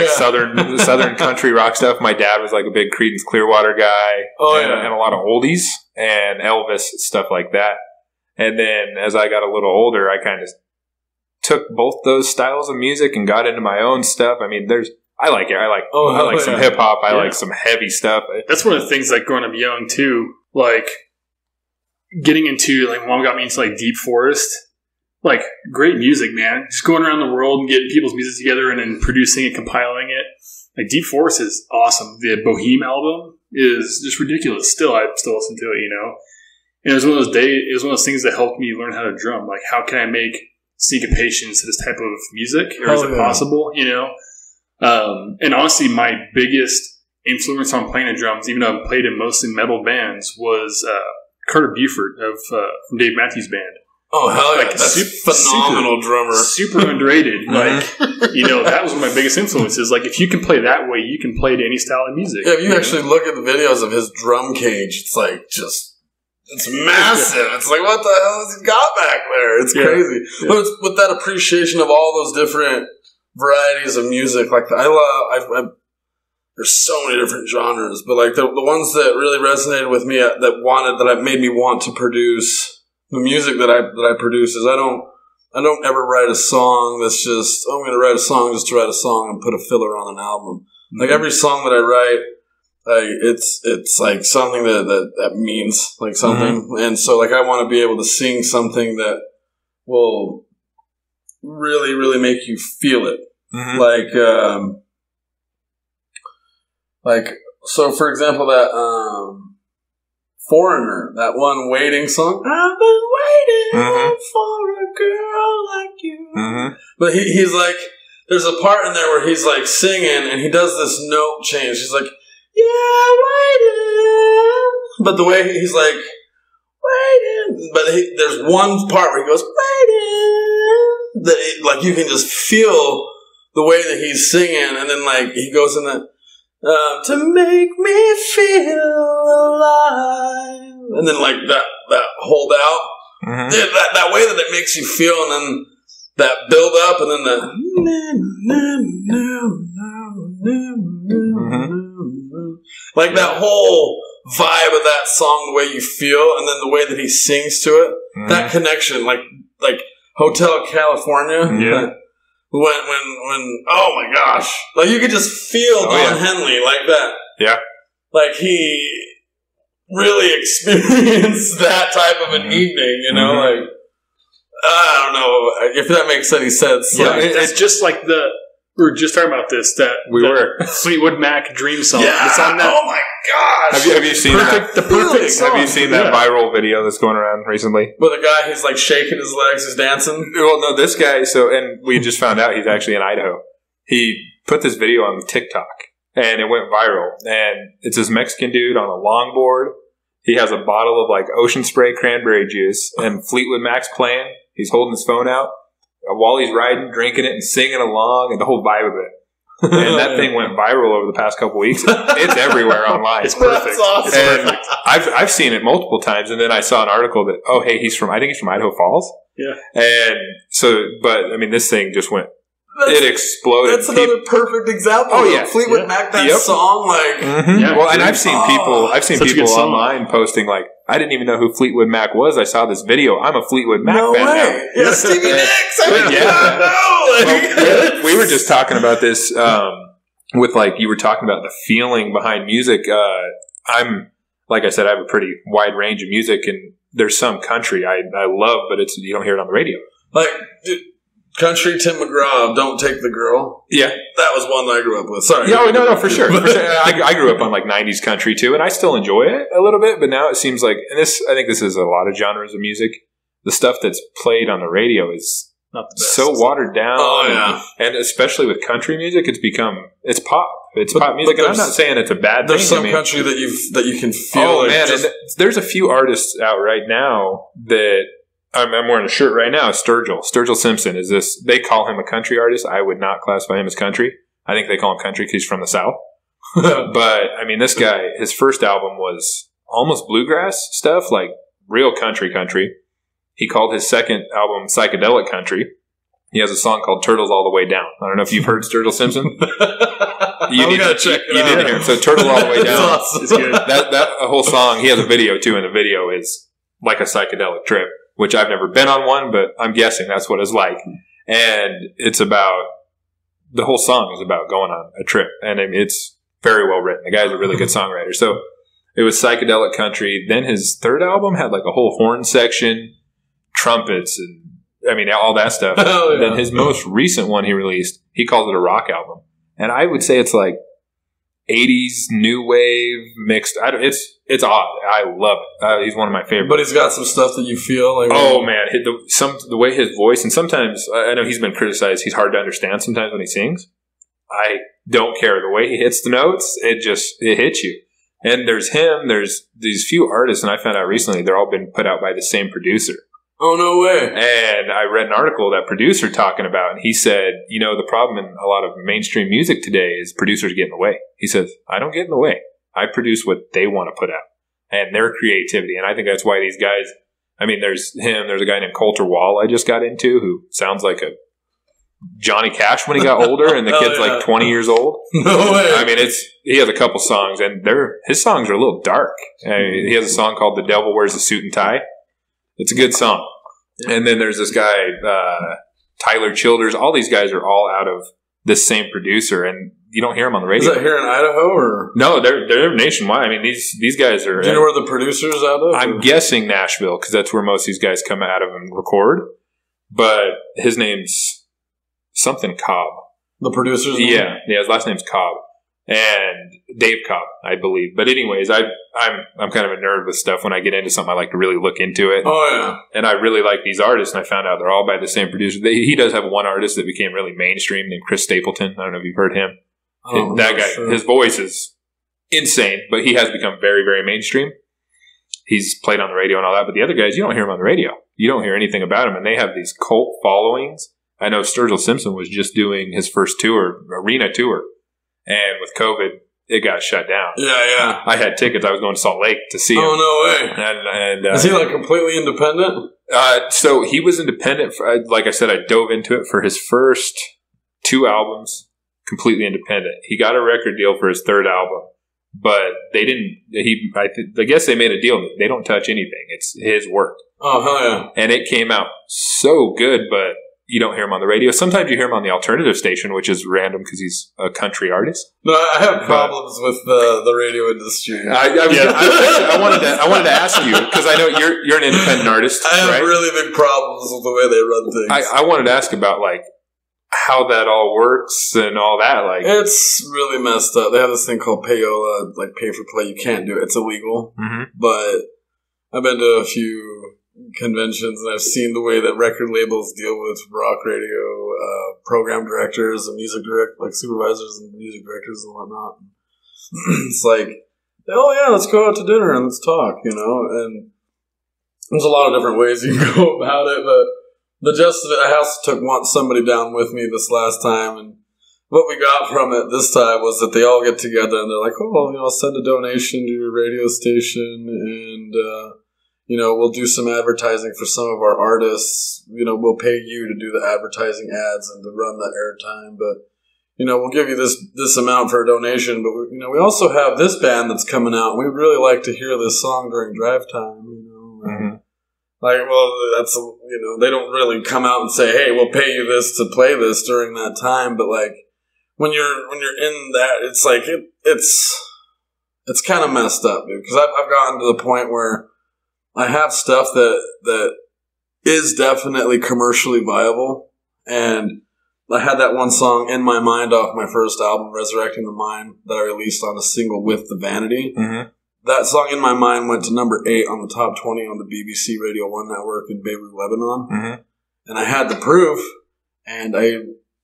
Southern country rock stuff. My dad was like a big Creedence Clearwater guy. And a lot of oldies and Elvis, stuff like that. And then as I got a little older, I kind of took both those styles of music and got into my own stuff. I mean, I like it. I like some hip hop. I like some heavy stuff. That's one of the things, like, growing up young too, like, getting into, like, mom got me into, like, Deep Forest. Like, great music, man. Just going around the world and getting people's music together and then producing it, compiling it. Like, Deep Forest is awesome. The Boheme album is just ridiculous. I still listen to it, you know. And it was one of those things that helped me learn how to drum. Like, how can I make syncopations to this type of music, or is it possible, you know? And honestly, my biggest influence on playing the drums, even though I've played in mostly metal bands, was Carter Buford from Dave Matthews Band. Oh, hell yeah. Like, that's phenomenal drummer. Super underrated. Like, you know, that was one of my biggest influences. Like, if you can play that way, you can play to any style of music. Yeah, if you actually look at the videos of his drum cage, it's like it's massive. It's like, what the hell has he got back there? It's crazy. But it's with that appreciation of all those different varieties of music. Like, there's so many different genres, but, like, the ones that really resonated with me, that made me want to produce the music that I produce, is I don't ever write a song that's just, I'm going to write a song just to write a song and put a filler on an album. Like, every song that I write, like, it's like something that means, like, something. And so, like, I want to be able to sing something that will really, really make you feel it. Like, so for example, that Foreigner, that one Waiting song. I've been waiting for a girl like you. But he's like, there's a part in there where he's, like, singing and he does this note change. He's like, yeah, waiting. But the way he's like, waiting. But there's one part where he goes, waiting. Like, you can just feel the way that he's singing. And then, like, he goes in that, to make me feel alive. And then, like, that hold out. That way that it makes you feel, and then that build up, and then like, that whole vibe of that song, the way you feel, and then the way that he sings to it, that connection, like Hotel California. When oh my gosh, like, you could just feel Don Henley like that. Yeah, like, he really experienced that type of an evening, you know. Like, I don't know if that makes any sense. Yeah, like, it's just like the We were just talking about this. That Fleetwood Mac Dream song. Yeah. It's on that. Oh my gosh! Have you seen that? The perfect song. Have you seen that viral video that's going around recently? With a guy who's like shaking his legs, he's dancing. Well, no, this guy. And we just found out he's actually in Idaho. He put this video on TikTok, and it went viral. And it's this Mexican dude on a longboard. He has a bottle of like Ocean Spray cranberry juice, and Fleetwood Mac's playing. He's holding his phone out while he's riding, drinking it, and singing along, and the whole vibe of it. And that thing went viral over the past couple weeks. It's everywhere online. It's perfect. That's awesome. And I've seen it multiple times, and then I saw an article that, hey, I think he's from Idaho Falls. Yeah. And so, but I mean, this thing just went. It exploded. That's another perfect example. Oh yeah, Fleetwood Mac. That song, like. Mm-hmm. Yeah, well, and I've seen people song. online posting like, I didn't even know who Fleetwood Mac was. I saw this video. I'm a Fleetwood Mac No fan way. now. Yeah, Stevie Nicks. We were just talking about this with like you were talking about the feeling behind music. Like I said, I have a pretty wide range of music, and there's some country I love, but you don't hear it on the radio. Like, dude, country Tim McGraw, Don't Take the Girl. Yeah. That was one that I grew up with. Sorry. Yeah, no, for sure. I grew up on like 90s country too, and I still enjoy it a little bit, but now it seems like, and I think this is a lot of genres of music, the stuff that's played on the radio is not the best. So watered down. Oh, yeah. And especially with country music, it's pop. It's pop music, and I'm not saying it's a bad thing. There's some country that you can feel. Oh, man. And there's a few artists out right now that I'm wearing a shirt right now. Sturgill Simpson is this. They call him a country artist. I would not classify him as country. I think they call him country because he's from the South. But I mean, this guy, his first album was almost bluegrass stuff, like real country. He called his second album psychedelic country. He has a song called Turtles All the Way Down. I don't know if you've heard Sturgill Simpson. You need to check it out. You didn't hear it. So Turtles All the Way Down. Awesome. It's good. That whole song, he has a video too, and the video is like a psychedelic trip, which I've never been on one, but I'm guessing that's what it's like. And the whole song is about going on a trip, and it's very well written. The guy's a really good songwriter. So it was psychedelic country. Then his third album had like a whole horn section, trumpets, and I mean, all that stuff. Oh, yeah. Then his most recent one he released, he calls it a rock album. And I would say it's like 80s new wave mixed. It's odd. I love it. He's one of my favorites. But he's got some stuff that you feel like. Oh man, the way his voice, and sometimes I know he's been criticized. He's hard to understand sometimes when he sings. I don't care the way he hits the notes. It hits you. And there's him. There's these few artists, and I found out recently they're all been put out by the same producer. Oh, no way. And I read an article that producer talking about, and he said, the problem in a lot of mainstream music today is producers get in the way. He says, I don't get in the way. I produce what they want to put out and their creativity. And I think that's why these guys, I mean, there's a guy named Coulter Wall I just got into who sounds like a Johnny Cash when he got older, and the kid's like 20 years old. No way. I mean, he has a couple songs, and his songs are a little dark. I mean, he has a song called The Devil Wears a Suit and Tie. It's a good song. And then there's this guy, Tyler Childers. All these guys are all out of this same producer, and you don't hear them on the radio. Is that here in Idaho or? No, they're nationwide. I mean, these guys are. Do you know where the producer's out of? I'm guessing Nashville, because that's where most of these guys come out of and record. But his name's something Cobb. The producer's name? Yeah, his last name's Cobb. And Dave Cobb, I believe. But anyways, I'm kind of a nerd with stuff. When I get into something, I like to really look into it. Oh, yeah. And I really like these artists, and I found out they're all by the same producer. He does have one artist that became really mainstream named Chris Stapleton. I don't know if you've heard him. Oh, that guy, sure. His voice is insane, but he has become very, very mainstream. He's played on the radio and all that, but the other guys, you don't hear him on the radio. You don't hear anything about him, and they have these cult followings. I know Sturgill Simpson was just doing his first arena tour. And with COVID, it got shut down. Yeah. I had tickets. I was going to Salt Lake to see him. Oh, no way. And is he like completely independent? So he was independent. Like I said, I dove into it for his first 2 albums, completely independent. He got a record deal for his 3rd album, but they didn't. I guess they made a deal that they don't touch anything. It's his work. Oh, hell yeah. And it came out so good, but you don't hear him on the radio. Sometimes you hear him on the alternative station, which is random because he's a country artist. No, I have problems with the radio industry. I wanted to ask you, because I know you're an independent artist. I have right? really big problems with the way they run things. I wanted to ask about, like, how that all works and all that. Like, it's really messed up. They have this thing called payola, like pay for play. You can't do it. It's illegal. But I've been to a few conventions and I've seen the way that record labels deal with rock radio program directors and like supervisors and music directors and whatnot. It's like, oh yeah, let's go out to dinner and let's talk, and there's a lot of different ways you can go about it, but I also took somebody down with me this last time, and what we got from it this time was that they all get together and they're like, oh, I'll send a donation to your radio station, and we'll do some advertising for some of our artists. We'll pay you to do the advertising ads and to run the airtime, but we'll give you this amount for a donation. But we also have this band that's coming out. We'd really like to hear this song during drive time. Like, well, that's they don't really come out and say, hey, we'll pay you this to play this during that time. But like when you're in that, it's like it's kind of messed up, dude. Because I've gotten to the point where I have stuff that is definitely commercially viable, and I had that one song in my mind off my first album, Resurrecting the Mind, that I released on a single with the Vanity. That song in my mind went to number 8 on the top 20 on the BBC Radio 1 network in Beirut, Lebanon. And I had the proof, and I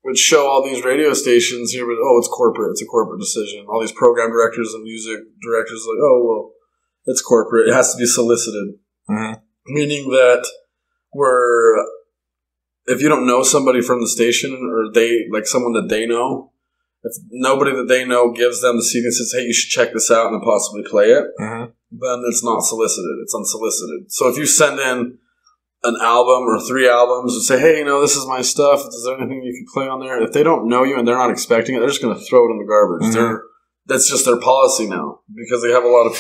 would show all these radio stations here, but it's corporate. It's a corporate decision. All these program directors and music directors like, oh, well, it's corporate. It has to be solicited. Meaning that if you don't know somebody from the station, or someone that they know, if nobody that they know gives them the CD and says, hey, you should check this out and then possibly play it, then it's not solicited. It's unsolicited. So if you send in an album or 3 albums and say, hey, this is my stuff, is there anything you can play on there? If they don't know you and they're not expecting it, they're just going to throw it in the garbage. That's just their policy now, because they have a lot of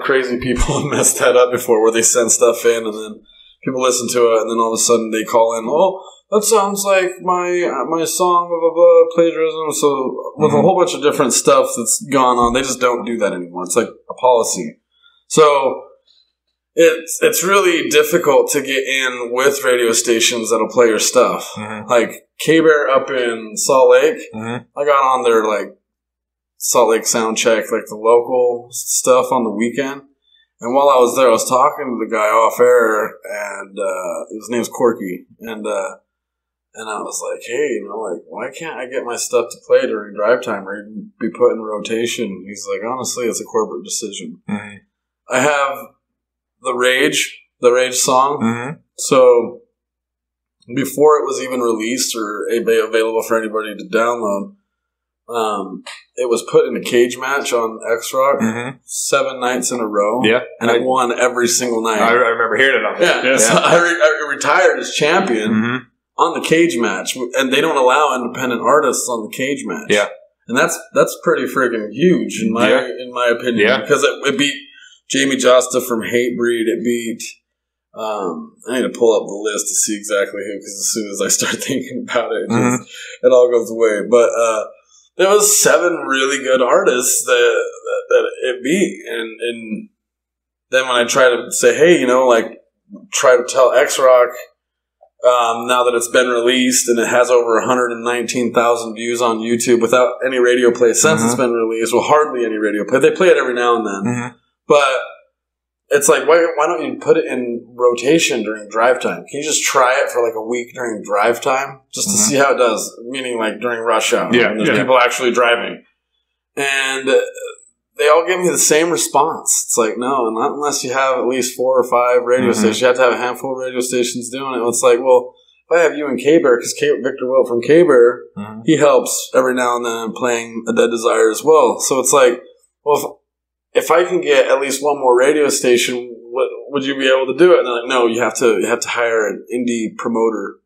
crazy people have messed that up before, where they send stuff in and then people listen to it and then all of a sudden they call in, oh, that sounds like my song, blah, blah, blah, plagiarism. So with a whole bunch of different stuff that's gone on, they just don't do that anymore. It's like a policy. So it's really difficult to get in with radio stations that'll play your stuff. Like K-Bear up in Salt Lake, I got on their like Salt Lake sound check, like the local stuff on the weekend. And while I was there, I was talking to the guy off air, and his name's Corky, and I was like, hey, why can't I get my stuff to play during drive time or even be put in rotation? He's like, honestly, it's a corporate decision. I have the Rage song. So before it was even released or available for anybody to download, it was put in a cage match on X-Rock 7 nights in a row. Yeah. And I won every single night. I remember hearing it on that. Yeah. So I retired as champion on the cage match. And they don't allow independent artists on the cage match. Yeah. And that's pretty freaking huge in my opinion. Yeah. Because it beat Jamie Josta from Hatebreed. It beat... I need to pull up the list to see exactly who, because as soon as I start thinking about it, it all goes away. But there was 7 really good artists that it beat, and then when I try to say, hey, try to tell X-Rock, now that it's been released and it has over 119,000 views on YouTube without any radio play since it's been released, well, hardly any radio play. They play it every now and then, but it's like, why don't you put it in rotation during drive time? Can you just try it for like a week during drive time just to see how it does? Meaning like during rush hour when there's people actually driving. And they all give me the same response. It's like, no, not unless you have at least 4 or 5 radio stations. You have to have a handful of radio stations doing it. It's like, well, if I have you and K-Bear, because Victor Wilt from K-Bear, he helps every now and then playing A Dead Desire as well. So it's like, well, if I can get at least one more radio station, would you be able to do it? And they're like, no, you have to hire an indie promoter.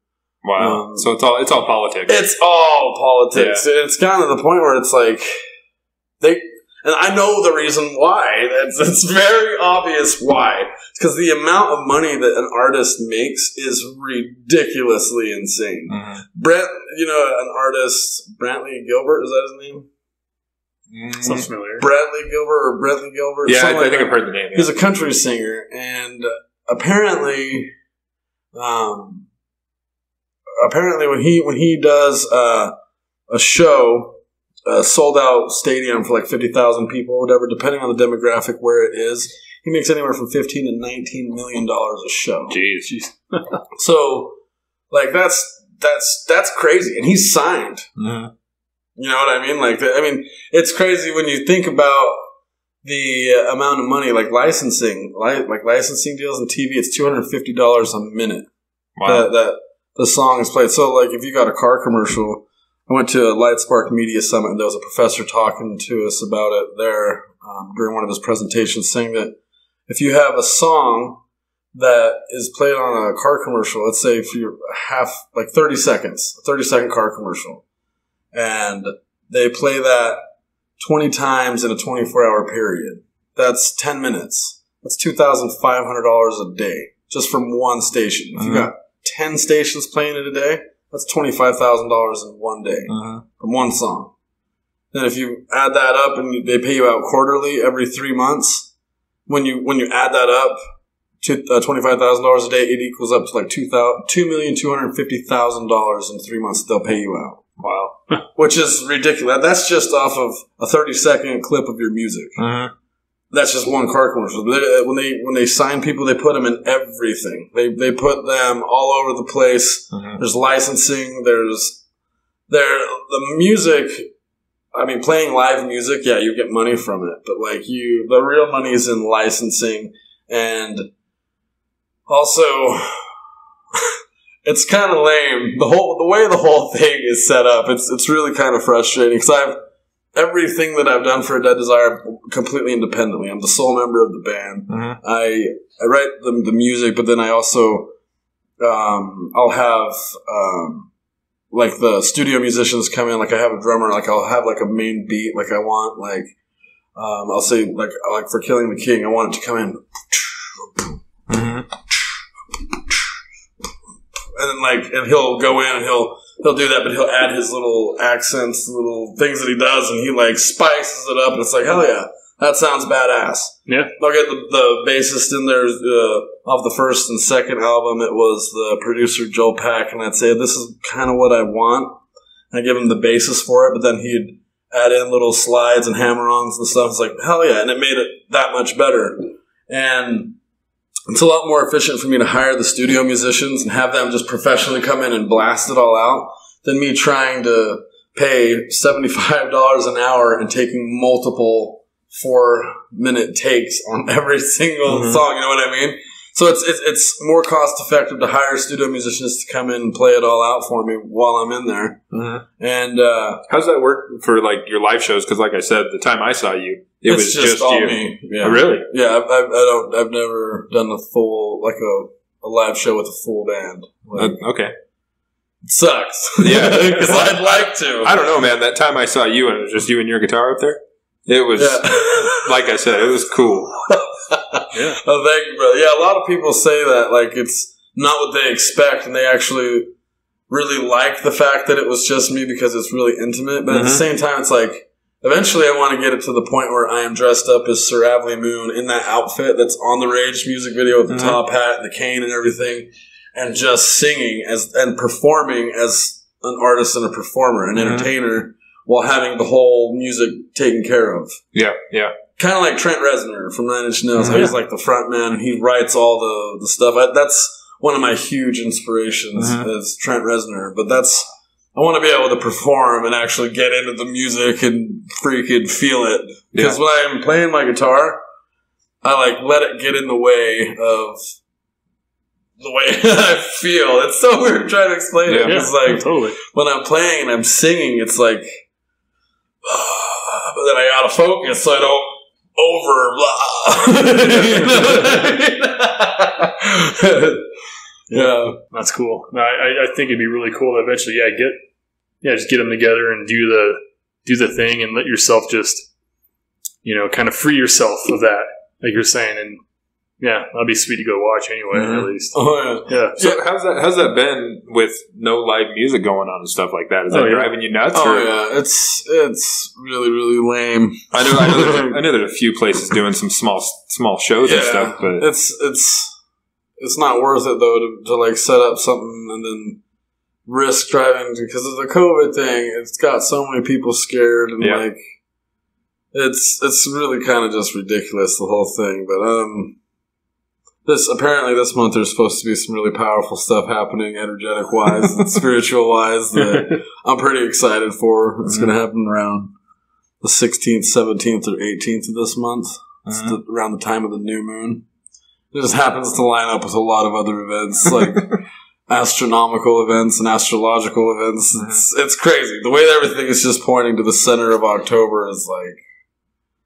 Wow. So it's all politics. It's all politics. Yeah. It's kind of the point where it's like and I know the reason why. It's very obvious why. It's because the amount of money that an artist makes is ridiculously insane. Brent, an artist, Brantley Gilbert, is that his name? Sounds familiar. Bradley Gilbert. Yeah, I think I've heard the name. Yeah. He's a country singer, and apparently, apparently when he does a show, a sold out stadium for like 50,000 people or whatever, depending on the demographic where it is, he makes anywhere from $15 to $19 million a show. Jeez. So, like, that's crazy. And he's signed. Mm-hmm. You know what I mean? Like, it's crazy when you think about the amount of money, like licensing deals in TV. It's $250 a minute. Wow. That the song is played. So, like, if you got a car commercial, I went to a Lightspark Media Summit, and there was a professor talking to us about it there during one of his presentations, saying that if you have a song that is played on a car commercial, let's say for your 30 seconds, a 30-second car commercial, and they play that 20 times in a 24-hour period, that's 10 minutes. That's $2,500 a day just from one station. If you got 10 stations playing it a day, that's $25,000 in one day from one song. Then if you add that up and they pay you out quarterly every 3 months, when you add that up to $25,000 a day, it equals up to like $2,250,000 in 3 months they'll pay you out. Wow. Which is ridiculous. That's just off of a 30-second clip of your music. That's just one car commercial. When they sign people, they put them in everything. They put them all over the place. There's licensing. There's the music. I mean, playing live music, yeah, you get money from it, but like the real money is in licensing, and also it's kind of lame. The way the whole thing is set up, it's really kind of frustrating because everything that I've done for A Dead Desire completely independently. I'm the sole member of the band. I write the music, but then I also I'll have like the studio musicians come in. Like I have a drummer. Like I'll have like a main beat. Like I want like I'll say like for Killing the King, I want it to come in. And then and he'll go in and he'll do that, but he'll add his little accents, little things that he does, and he like spices it up, and it's like, hell yeah, that sounds badass. Yeah. I'll get the bassist in there off the first and second album. It was the producer Joel Pack, and I'd say this is kind of what I want. And I give him the basis for it, but then he'd add in little slides and hammer-ons and stuff. It's like, hell yeah, and it made it that much better. And it's a lot more efficient for me to hire the studio musicians and have them just professionally come in and blast it all out than me trying to pay $75 an hour and taking multiple 4-minute takes on every single song. You know what I mean? So it's more cost effective to hire studio musicians to come in and play it all out for me while I'm in there. And how does that work for like your live shows? Because like I said, the time I saw you, it was just all you. me. Yeah. Oh, really? Yeah, I've never done a full like a live show with a full band. Okay. It sucks. Yeah, because I'd like to. I don't know, man. That time I saw you and it was just you and your guitar up there. It was like I said, it was cool. Yeah. Oh, thank you, brother. Yeah, a lot of people say that like it's not what they expect, and they actually really like the fact that it was just me because it's really intimate. But at the same time, it's like eventually I want to get it to the point where I am dressed up as Sir Avley Moon in that outfit that's on the Rage music video with the top hat, the cane, and everything, and just singing and performing as an artist and a performer, an entertainer, while having the whole music taken care of. Yeah, yeah. Kind of like Trent Reznor from Nine Inch Nails. How he's like the front man and he writes all the stuff. That's one of my huge inspirations is Trent Reznor. But I want to be able to perform and actually get into the music and freaking feel it. Because when I'm playing my guitar, I like let it get in the way of the way I feel. It's so weird trying to explain it. It's like totally. When I'm playing and I'm singing, it's like, but then I gotta focus so I don't Yeah, that's cool. No, I think it'd be really cool to eventually, just get them together and do the thing and let yourself just, kind of free yourself of that, like you're saying, and that'd be sweet to go watch anyway, at least. Oh yeah. So how's that been with no live music going on and stuff like that? Is that driving you nuts? Yeah, it's really really lame. I know there's a few places doing some small shows and stuff, but it's not worth it though to like set up something and then risk driving because of the COVID thing. It's got so many people scared, and like it's really kind of just ridiculous, the whole thing. But this month there's supposed to be some really powerful stuff happening, energetic wise and spiritual wise, that I'm pretty excited for. It's going to happen around the 16th, 17th, or 18th of this month. It's around the time of the new moon. It just happens to line up with a lot of other events, like astronomical events and astrological events. It's crazy. The way that everything is just pointing to the center of October is like,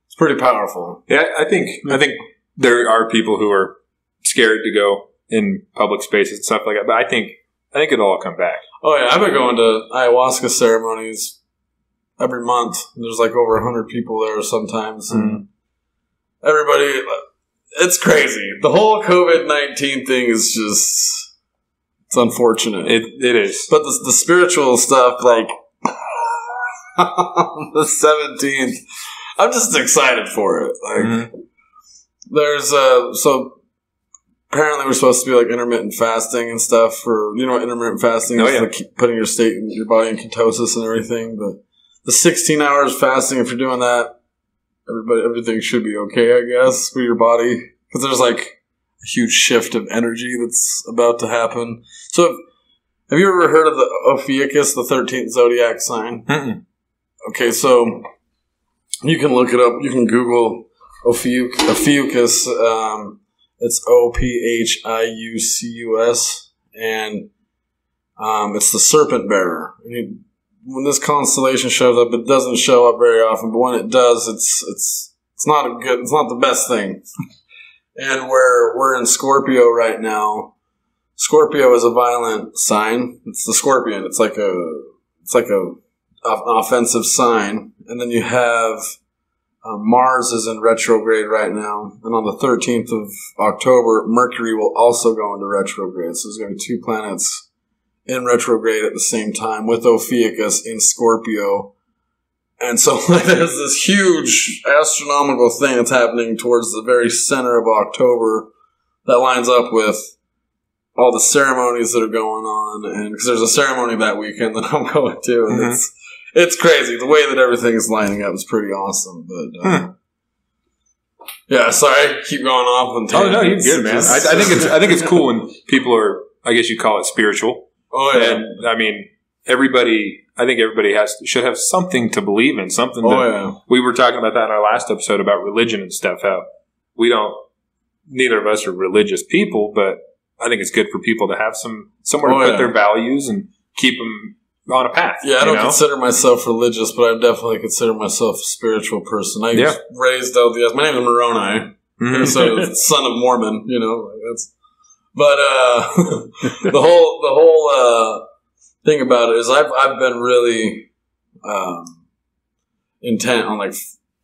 it's pretty powerful. Yeah, I think there are people who are scared to go in public spaces and stuff like that, but I think it'll all come back. Oh yeah, I've been going to ayahuasca ceremonies every month. There's like over 100 people there sometimes, and everybody. It's crazy. The whole COVID-19 thing is just, it's unfortunate. It is. But the spiritual stuff, like, the 17th, I'm just excited for it. Like, there's, so apparently we're supposed to be like intermittent fasting and stuff for, you know what intermittent fasting is? Like putting your body in ketosis and everything. But the 16 hours fasting, if you're doing that, everything should be okay, I guess, for your body. Because there's like a huge shift of energy that's about to happen. So, have you ever heard of the Ophiuchus, the 13th zodiac sign? Okay, so you can look it up. You can Google Ophiuchus. It's Ophiucus, and it's the serpent bearer. When this constellation shows up, it doesn't show up very often, but when it does, it's not the best thing. And we're in Scorpio right now. Scorpio is a violent sign. It's the scorpion. It's like an offensive sign. And then you have Mars is in retrograde right now, and on the 13th of October, Mercury will also go into retrograde. So there's going to be two planets in retrograde at the same time with Ophiuchus in Scorpio. And so there's this huge astronomical thing that's happening towards the very center of October that lines up with all the ceremonies that are going on. And because there's a ceremony that weekend that I'm going to, and it's crazy. The way that everything is lining up is pretty awesome. But yeah, sorry, keep going off on tangents. Oh no, you're good, man. I think it's cool when people are, I guess you call it spiritual. Oh yeah, and I mean everybody. I think everybody should have something to believe in. Something. We were talking about that in our last episode about religion and stuff. How neither of us are religious people, but I think it's good for people to have somewhere to put their values and keep them on a path. Yeah, I don't consider myself religious, but I definitely consider myself a spiritual person. I was raised LDS. My name is Moroni, so son of Mormon. You know, but the whole thing about it is I've been really intent on like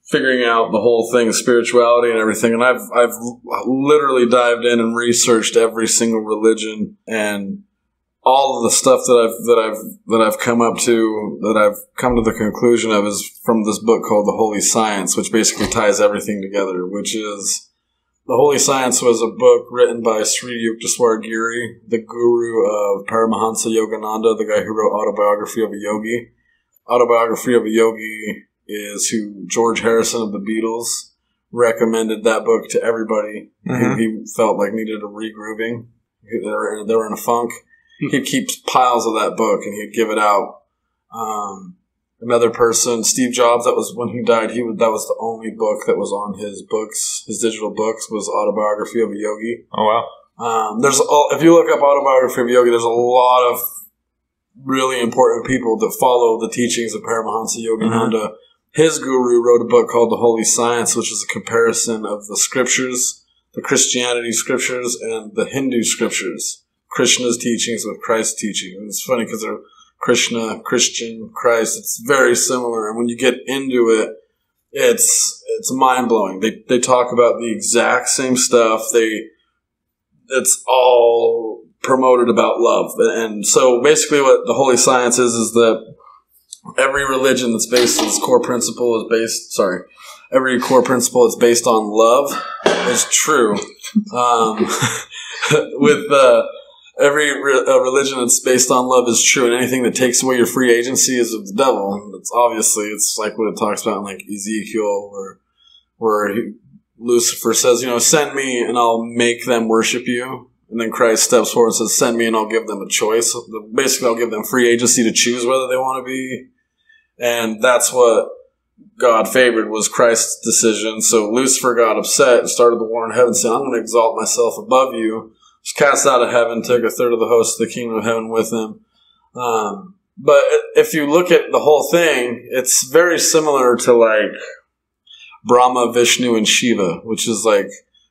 figuring out the whole thing, spirituality and everything, and I've literally dived in and researched every single religion and all of the stuff that I've come to the conclusion of is from this book called The Holy Science, which basically ties everything together. Which is The Holy Science was a book written by Sri Yukteswar Giri, the guru of Paramahansa Yogananda, the guy who wrote Autobiography of a Yogi. Autobiography of a Yogi is who George Harrison of the Beatles recommended that book to everybody who he felt like needed a regrooving. They were in a funk. He'd keep piles of that book and he'd give it out. Another person, Steve Jobs, that was when he died. That was the only book that was on his books. His digital books was Autobiography of a Yogi. Oh wow! If you look up Autobiography of a Yogi, there's a lot of really important people that follow the teachings of Paramahansa Yogananda. His guru wrote a book called The Holy Science, which is a comparison of the scriptures, the Christianity scriptures, and the Hindu scriptures. Krishna's teachings with Christ's teaching. And it's funny because they're Krishna, Christian, Christ. It's very similar. And when you get into it, it's mind-blowing. They talk about the exact same stuff. It's all promoted about love. And so basically what the Holy Science is that every religion that's based on its core principle every core principle that's based on love is true. religion that's based on love is true, and anything that takes away your free agency is of the devil. It's like what it talks about in like Ezekiel, where Lucifer says, send me and I'll make them worship you. And then Christ steps forward and says, send me and I'll give them a choice. Basically, I'll give them free agency to choose whether they want to be. And that's what God favored, was Christ's decision. So Lucifer got upset and started the war in heaven, saying, I'm going to exalt myself above you. Was cast out of heaven, took a third of the host of the kingdom of heaven with him. But if you look at the whole thing, it's very similar to like Brahma, Vishnu, and Shiva, which is like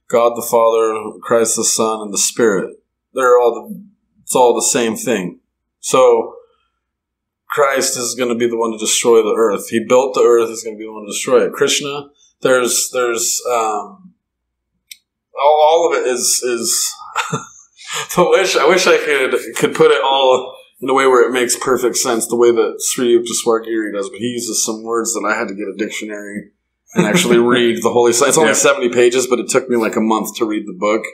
God the Father, Christ the Son, and the Spirit. It's all the same thing. So Christ is going to be the one to destroy the earth. He built the earth. He's going to be the one to destroy it. Krishna, there's all of it is. I wish I could put it all in a way where it makes perfect sense, the way that Sri Yuktaswar does. But he uses some words that I had to get a dictionary and actually read the Holy Science. It's only 70 pages, but it took me like a month to read the book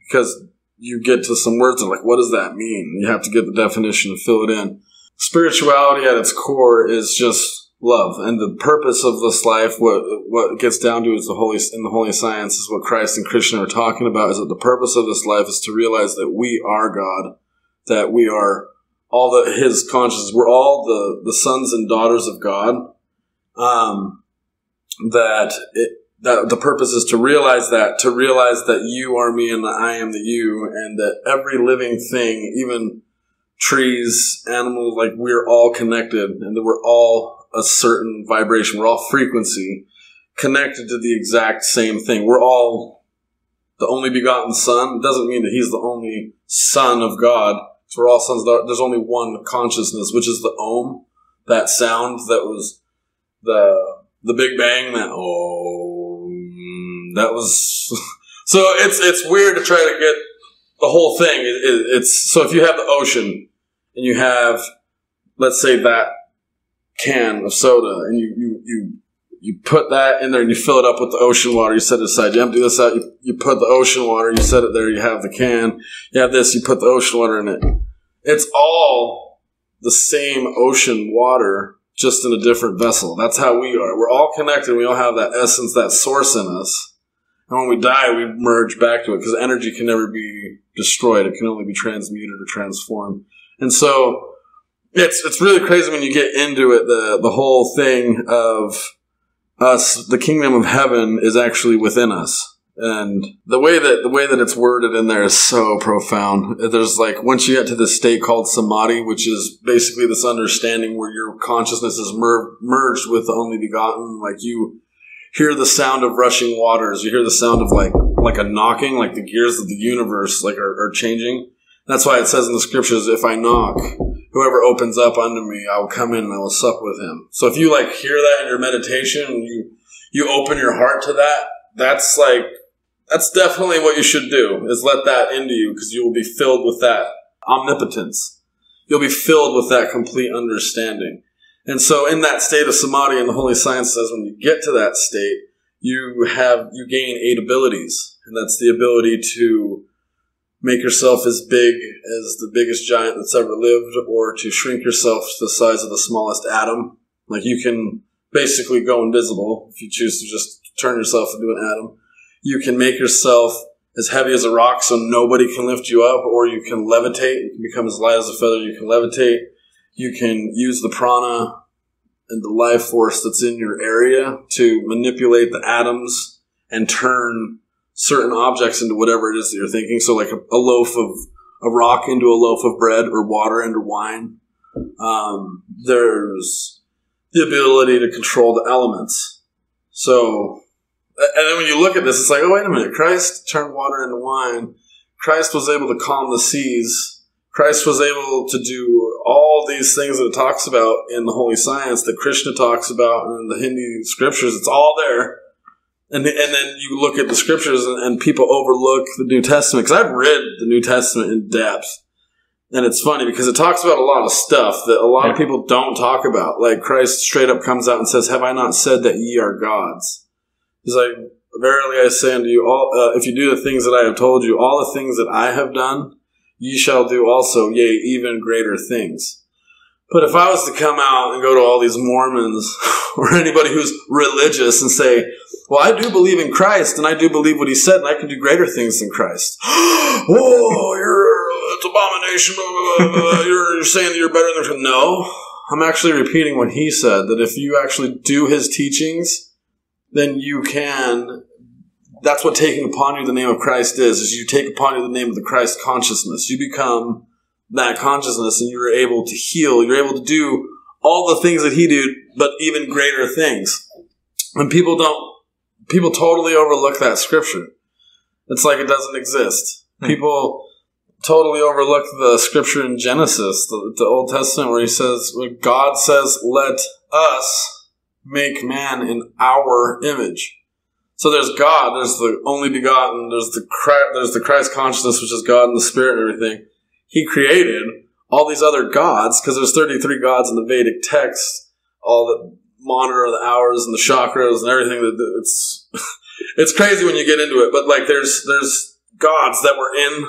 because you get to some words and like, what does that mean? You have to get the definition and fill it in. Spirituality at its core is just love, and the purpose of this life, what it gets down to is in the Holy Science, is what Christ and Krishna are talking about, is that the purpose of this life is to realize that we are God, that we are all His consciousness, we're all the sons and daughters of God, that the purpose is to realize that you are me and that I am the you, and that every living thing, even trees, animals, like we're all connected, and that we're all a certain vibration. We're all frequency connected to the exact same thing. We're all the only begotten Son. It doesn't mean that He's the only Son of God. So we're all sons. There's only one consciousness, which is the Om, that sound that was the Big Bang. That was. So it's weird to try to get the whole thing. It's so if you have the ocean and you have, let's say, that can of soda, and you put that in there and you fill it up with the ocean water, you set it aside, you empty this out, you put the ocean water, you set it there, you have the can, you have this, you put the ocean water in it. It's all the same ocean water, just in a different vessel. That's how we are. We're all connected. We all have that essence, that source in us. And when we die, we merge back to it, because energy can never be destroyed. It can only be transmuted or transformed. And so it's really crazy when you get into it, the whole thing of us, the kingdom of heaven is actually within us. And the way that it's worded in there is so profound. There's like, once you get to this state called samadhi, which is basically this understanding where your consciousness is merged with the only begotten, like you hear the sound of rushing waters, you hear the sound of like a knocking, like the gears of the universe like are changing. That's why it says in the scriptures, if I knock, whoever opens up unto me, I will come in and I will sup with him. So if you like hear that in your meditation and you open your heart to that, that's definitely what you should do, is let that into you, because you will be filled with that omnipotence. You'll be filled with that complete understanding. And so in that state of samadhi, and the Holy Science says when you get to that state, you gain 8 abilities. And that's the ability to make yourself as big as the biggest giant that's ever lived, or to shrink yourself to the size of the smallest atom. Like you can basically go invisible if you choose to just turn yourself into an atom. You can make yourself as heavy as a rock so nobody can lift you up, or you can levitate. You can become as light as a feather. You can levitate. You can use the prana and the life force that's in your area to manipulate the atoms and turn certain objects into whatever it is that you're thinking. So like a loaf of a rock into a loaf of bread, or water into wine. There's the ability to control the elements. So, and then when you look at this, it's like, oh, wait a minute. Christ turned water into wine. Christ was able to calm the seas. Christ was able to do all these things that it talks about in the Holy Science, that Krishna talks about in the Hindi scriptures. It's all there. And then you look at the scriptures and people overlook the New Testament. Because I've read the New Testament in depth. And it's funny because it talks about a lot of stuff that a lot of people don't talk about. Like Christ straight up comes out and says, have I not said that ye are gods? He's like, verily I say unto you, all, if you do the things that I have told you, all the things that I have done, ye shall do also, yea, even greater things. But if I was to come out and go to all these Mormons or anybody who's religious and say, well, I do believe in Christ, and I do believe what he said, and I can do greater things than Christ. It's abomination. You're saying that you're better than... No, I'm actually repeating what he said, that if you actually do his teachings, then you can... That's what taking upon you the name of Christ is you take upon you the name of the Christ consciousness. You become that consciousness, and you're able to heal. You're able to do all the things that he did, but even greater things. And people totally overlook that scripture. It's like it doesn't exist. People totally overlook the scripture in Genesis, the Old Testament, where where God says, let us make man in our image. So there's God, there's the only begotten, there's the Christ consciousness, which is God and the Spirit and everything. He created all these other gods, because there's 33 gods in the Vedic text, all that monitor the hours and the chakras and everything. It's crazy when you get into it, but like there's gods that were in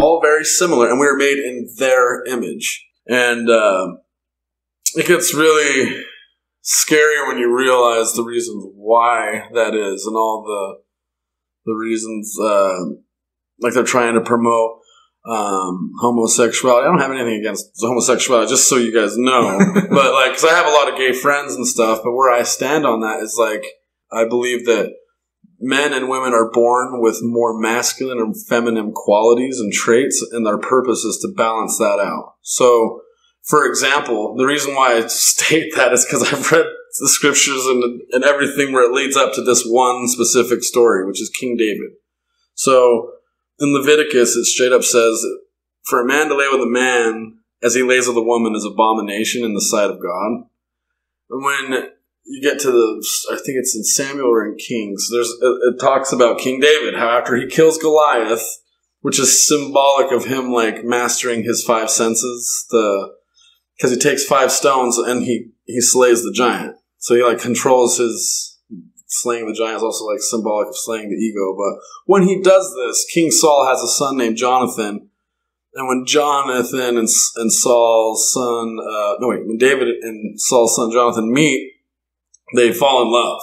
all very similar, and we were made in their image. And it gets really scary when you realize the reasons why that is, and all the reasons like they're trying to promote homosexuality. I don't have anything against homosexuality, just so you guys know. But like, because I have a lot of gay friends and stuff, but where I stand on that is like, I believe that men and women are born with more masculine and feminine qualities and traits, and their purpose is to balance that out. So, for example, the reason why I state that is because I've read the scriptures and everything where it leads up to this one specific story, which is King David. So, in Leviticus, it straight up says, for a man to lay with a man as he lays with a woman is abomination in the sight of God. And when you get to I think it's in Samuel or in Kings, it talks about King David, how after he kills Goliath, which is symbolic of him like mastering his 5 senses, because he takes 5 stones and he slays the giant. So he like controls his... Slaying the giant is also like symbolic of slaying the ego. But when he does this, King Saul has a son named Jonathan. And when Jonathan and Saul's son, when David and Saul's son Jonathan meet, they fall in love.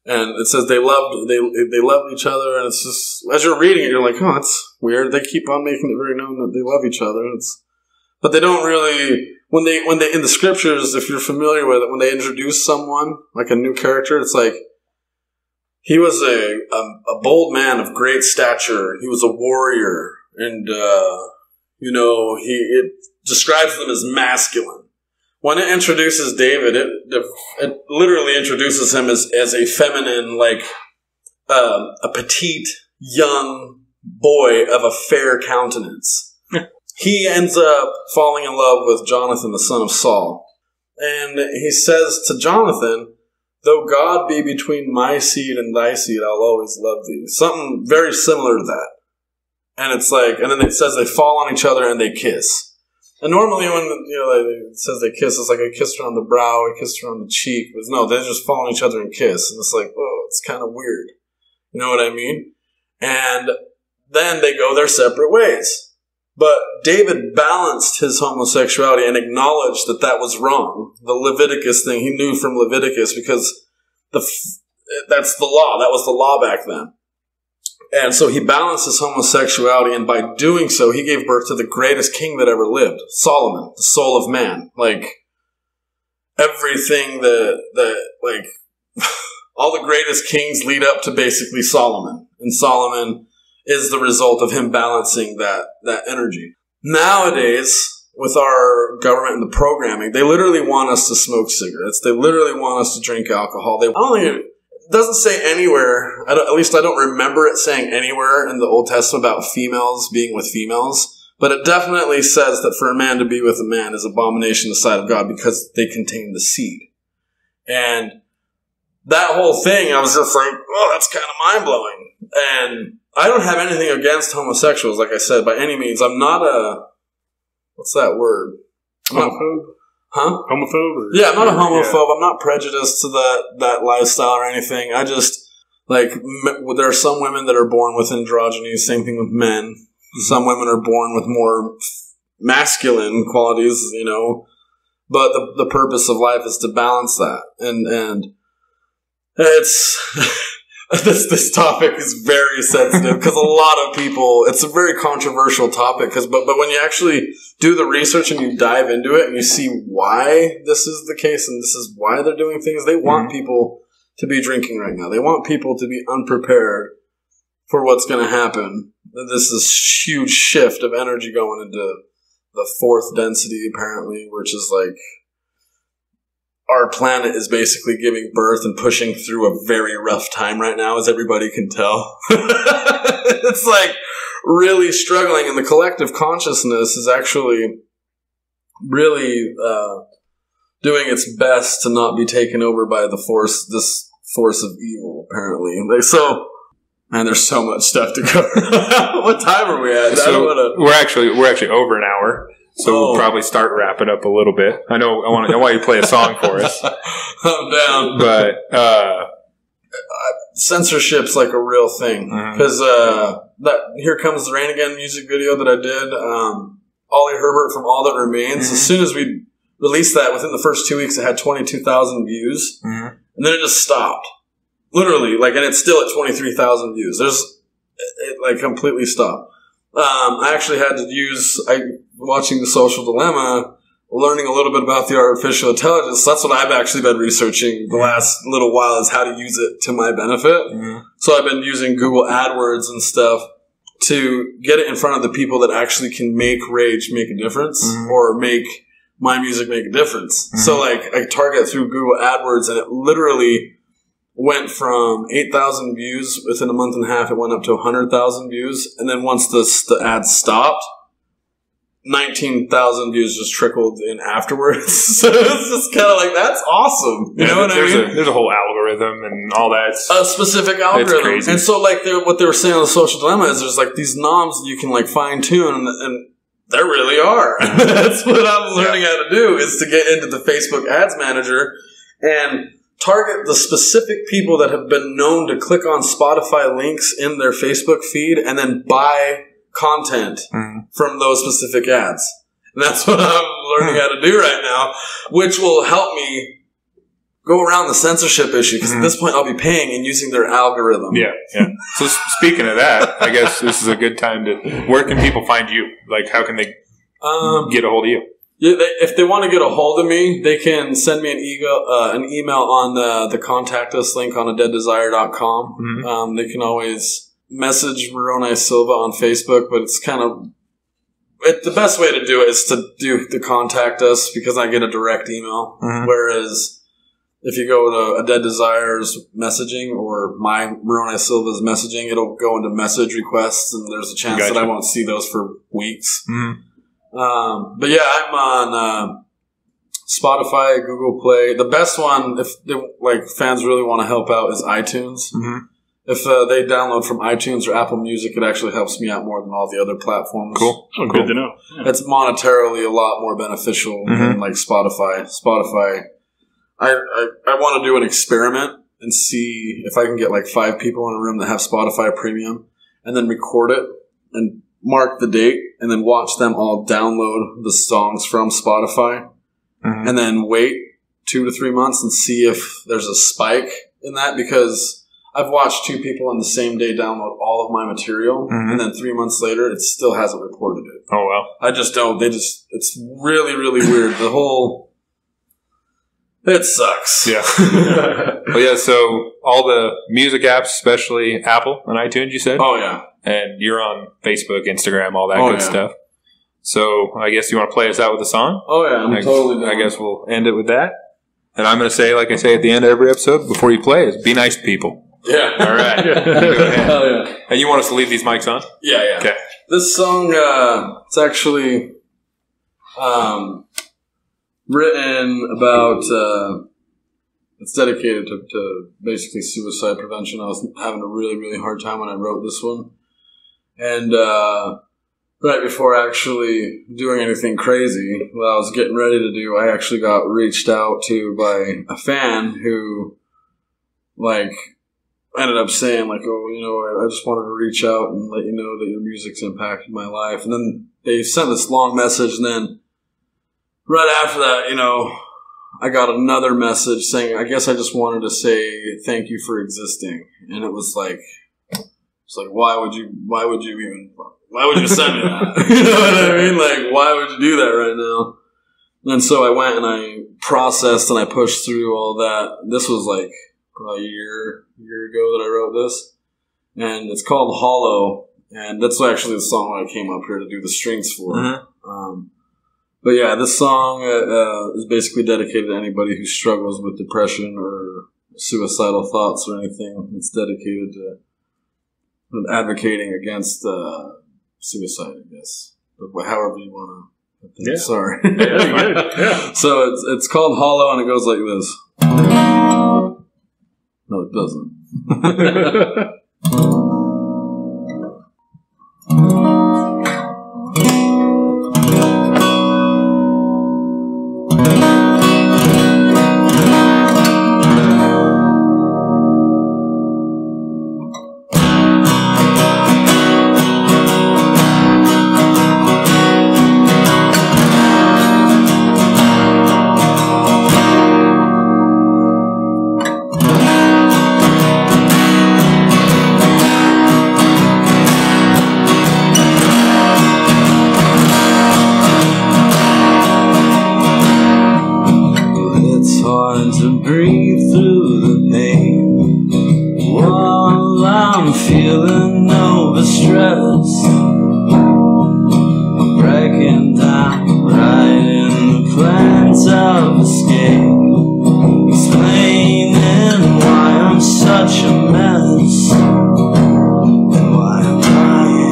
And it says they loved each other. And it's just, as you're reading it, you're like, oh, that's weird. They keep on making it very known that they love each other. But they don't really, when they in the scriptures, if you're familiar with it, when they introduce someone, like a new character, it's like, he was a bold man of great stature. He was a warrior. And, it describes them as masculine. When it introduces David, it literally introduces him as a feminine, like a petite, young boy of a fair countenance. He ends up falling in love with Jonathan, the son of Saul. And he says to Jonathan, though God be between my seed and thy seed, I'll always love thee. Something very similar to that. And it's like, and then it says they fall on each other and they kiss. And normally when, it says they kiss, it's like I kissed her on the brow, I kissed her on the cheek. But no, they just fall on each other and kiss. And it's like, oh, it's kind of weird. You know what I mean? And then they go their separate ways. But David balanced his homosexuality and acknowledged that that was wrong. The Leviticus thing, he knew from Leviticus because that's the law. That was the law back then. And so he balanced his homosexuality, and by doing so, he gave birth to the greatest king that ever lived, Solomon, the soul of man. Like, everything all the greatest kings lead up to basically Solomon. And Solomon is the result of him balancing that energy. Nowadays, with our government and the programming, they literally want us to smoke cigarettes. They literally want us to drink alcohol. It doesn't say anywhere, at least I don't remember it saying anywhere in the Old Testament about females being with females, but it definitely says that for a man to be with a man is abomination in the sight of God because they contain the seed. And that whole thing, I was just like, oh, that's kind of mind-blowing. And I don't have anything against homosexuals, like I said, by any means. I'm not what's that word? Homophobe? Huh? Homophobe? Yeah, I'm not a homophobe. Yeah. I'm not prejudiced to that lifestyle or anything. I just, there are some women that are born with androgyny, same thing with men. Some women are born with more masculine qualities, but the purpose of life is to balance that. And it's this topic is very sensitive because a lot of people, it's a very controversial topic but when you actually do the research and you dive into it and you see why this is the case and this is why they're doing things, they want people to be drinking right now. They want people to be unprepared for what's going to happen. This is huge shift of energy going into the fourth density, apparently, which is like our planet is basically giving birth and pushing through a very rough time right now, as everybody can tell. It's like really struggling, and the collective consciousness is actually really doing its best to not be taken over by this force of evil, apparently. So, man, there's so much stuff to cover. What time are we at? So we're actually over an hour. So we'll probably start wrapping up a little bit. I want you to play a song for us. I'm down. But censorship's like a real thing. Because that Here Comes the Rain Again music video that I did, Ollie Herbert from All That Remains, as soon as we released that, within the first 2 weeks, it had 22,000 views. And then it just stopped. Literally. And it's still at 23,000 views. It completely stopped. I actually had to watching The Social Dilemma, learning a little bit about the artificial intelligence. That's what I've actually been researching the last little while, is how to use it to my benefit. So I've been using Google AdWords and stuff to get it in front of the people that actually can make rage make a difference, or make my music make a difference. So I target through Google AdWords, and it literally went from 8,000 views within a month and a half. It went up to 100,000 views. And then once the ad stopped, 19,000 views just trickled in afterwards. So it's just kind of that's awesome. You know what I mean? There's a whole algorithm and all that. A specific algorithm. It's crazy. And so what they were saying on The Social Dilemma is there's these knobs that you can fine tune, and there really are. That's what I'm learning how to do, is to get into the Facebook Ads Manager and target the specific people that have been known to click on Spotify links in their Facebook feed and then buy content from those specific ads. And that's what I'm learning how to do right now, which will help me go around the censorship issue, because at this point I'll be paying and using their algorithm. Yeah. So speaking of that, I guess this is a good time to, where can people find you? How can they get a hold of you? If they want to get a hold of me, they can send me an email on the contact us link on adeaddesire.com. They can always message Moroni Silva on Facebook, but it's the best way to do it is to do the contact us, because I get a direct email. Whereas if you go to A Dead Desire's messaging or my Moroni Silva's messaging, it'll go into message requests, and there's a chance that I won't see those for weeks. But yeah, I'm on Spotify, Google Play. The best one, if fans really want to help out, is iTunes. If they download from iTunes or Apple Music, it actually helps me out more than all the other platforms. Cool. Good to know. Yeah. It's monetarily a lot more beneficial than Spotify. Spotify, I want to do an experiment and see if I can get 5 people in a room that have Spotify Premium, and then record it and mark the date, and then watch them all download the songs from Spotify, and then wait 2 to 3 months and see if there's a spike in that, because I've watched 2 people on the same day download all of my material, and then 3 months later, it still hasn't reported it. Oh, wow. I just don't. It's really, really weird. It sucks. Yeah. Well, yeah, so all the music apps, especially Apple and iTunes, you said? Oh, yeah. And you're on Facebook, Instagram, all that good stuff. So I guess you want to play us out with a song? Oh, yeah. I'm totally down. I guess we'll end it with that. And I'm going to say, like I say at the end of every episode, before you play, is be nice to people. Yeah. All right. Go ahead. Hell yeah. And you want us to leave these mics on? Yeah. Okay. This song, it's actually written about, it's dedicated to basically suicide prevention. I was having a really, really hard time when I wrote this one. And right before actually doing anything crazy, what I was getting ready to do, I actually got reached out to by a fan who, ended up saying, like, oh, you know, I just wanted to reach out and let you know that your music's impacted my life. And then they sent this long message, and then right after that, you know, I got another message saying, I guess I just wanted to say thank you for existing. And it was like, why would you send me that? You know what I mean? Like, why would you do that right now? And so I went and I processed and I pushed through all that. This was like probably a year ago that I wrote this. And it's called Hollow. And that's actually the song I came up here to do the strings for. Mm-hmm. But yeah, this song is basically dedicated to anybody who struggles with depression or suicidal thoughts or anything. It's dedicated to advocating against suicide, I guess. But however you want to. Yeah. Sorry. Yeah. So it's called Hollow, and it goes like this. No, it doesn't. To breathe through the pain while I'm feeling overstressed. I'm breaking down, writing the plans of escape, explaining why I'm such a mess and why I'm crying.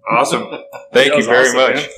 Awesome. Thank you very much.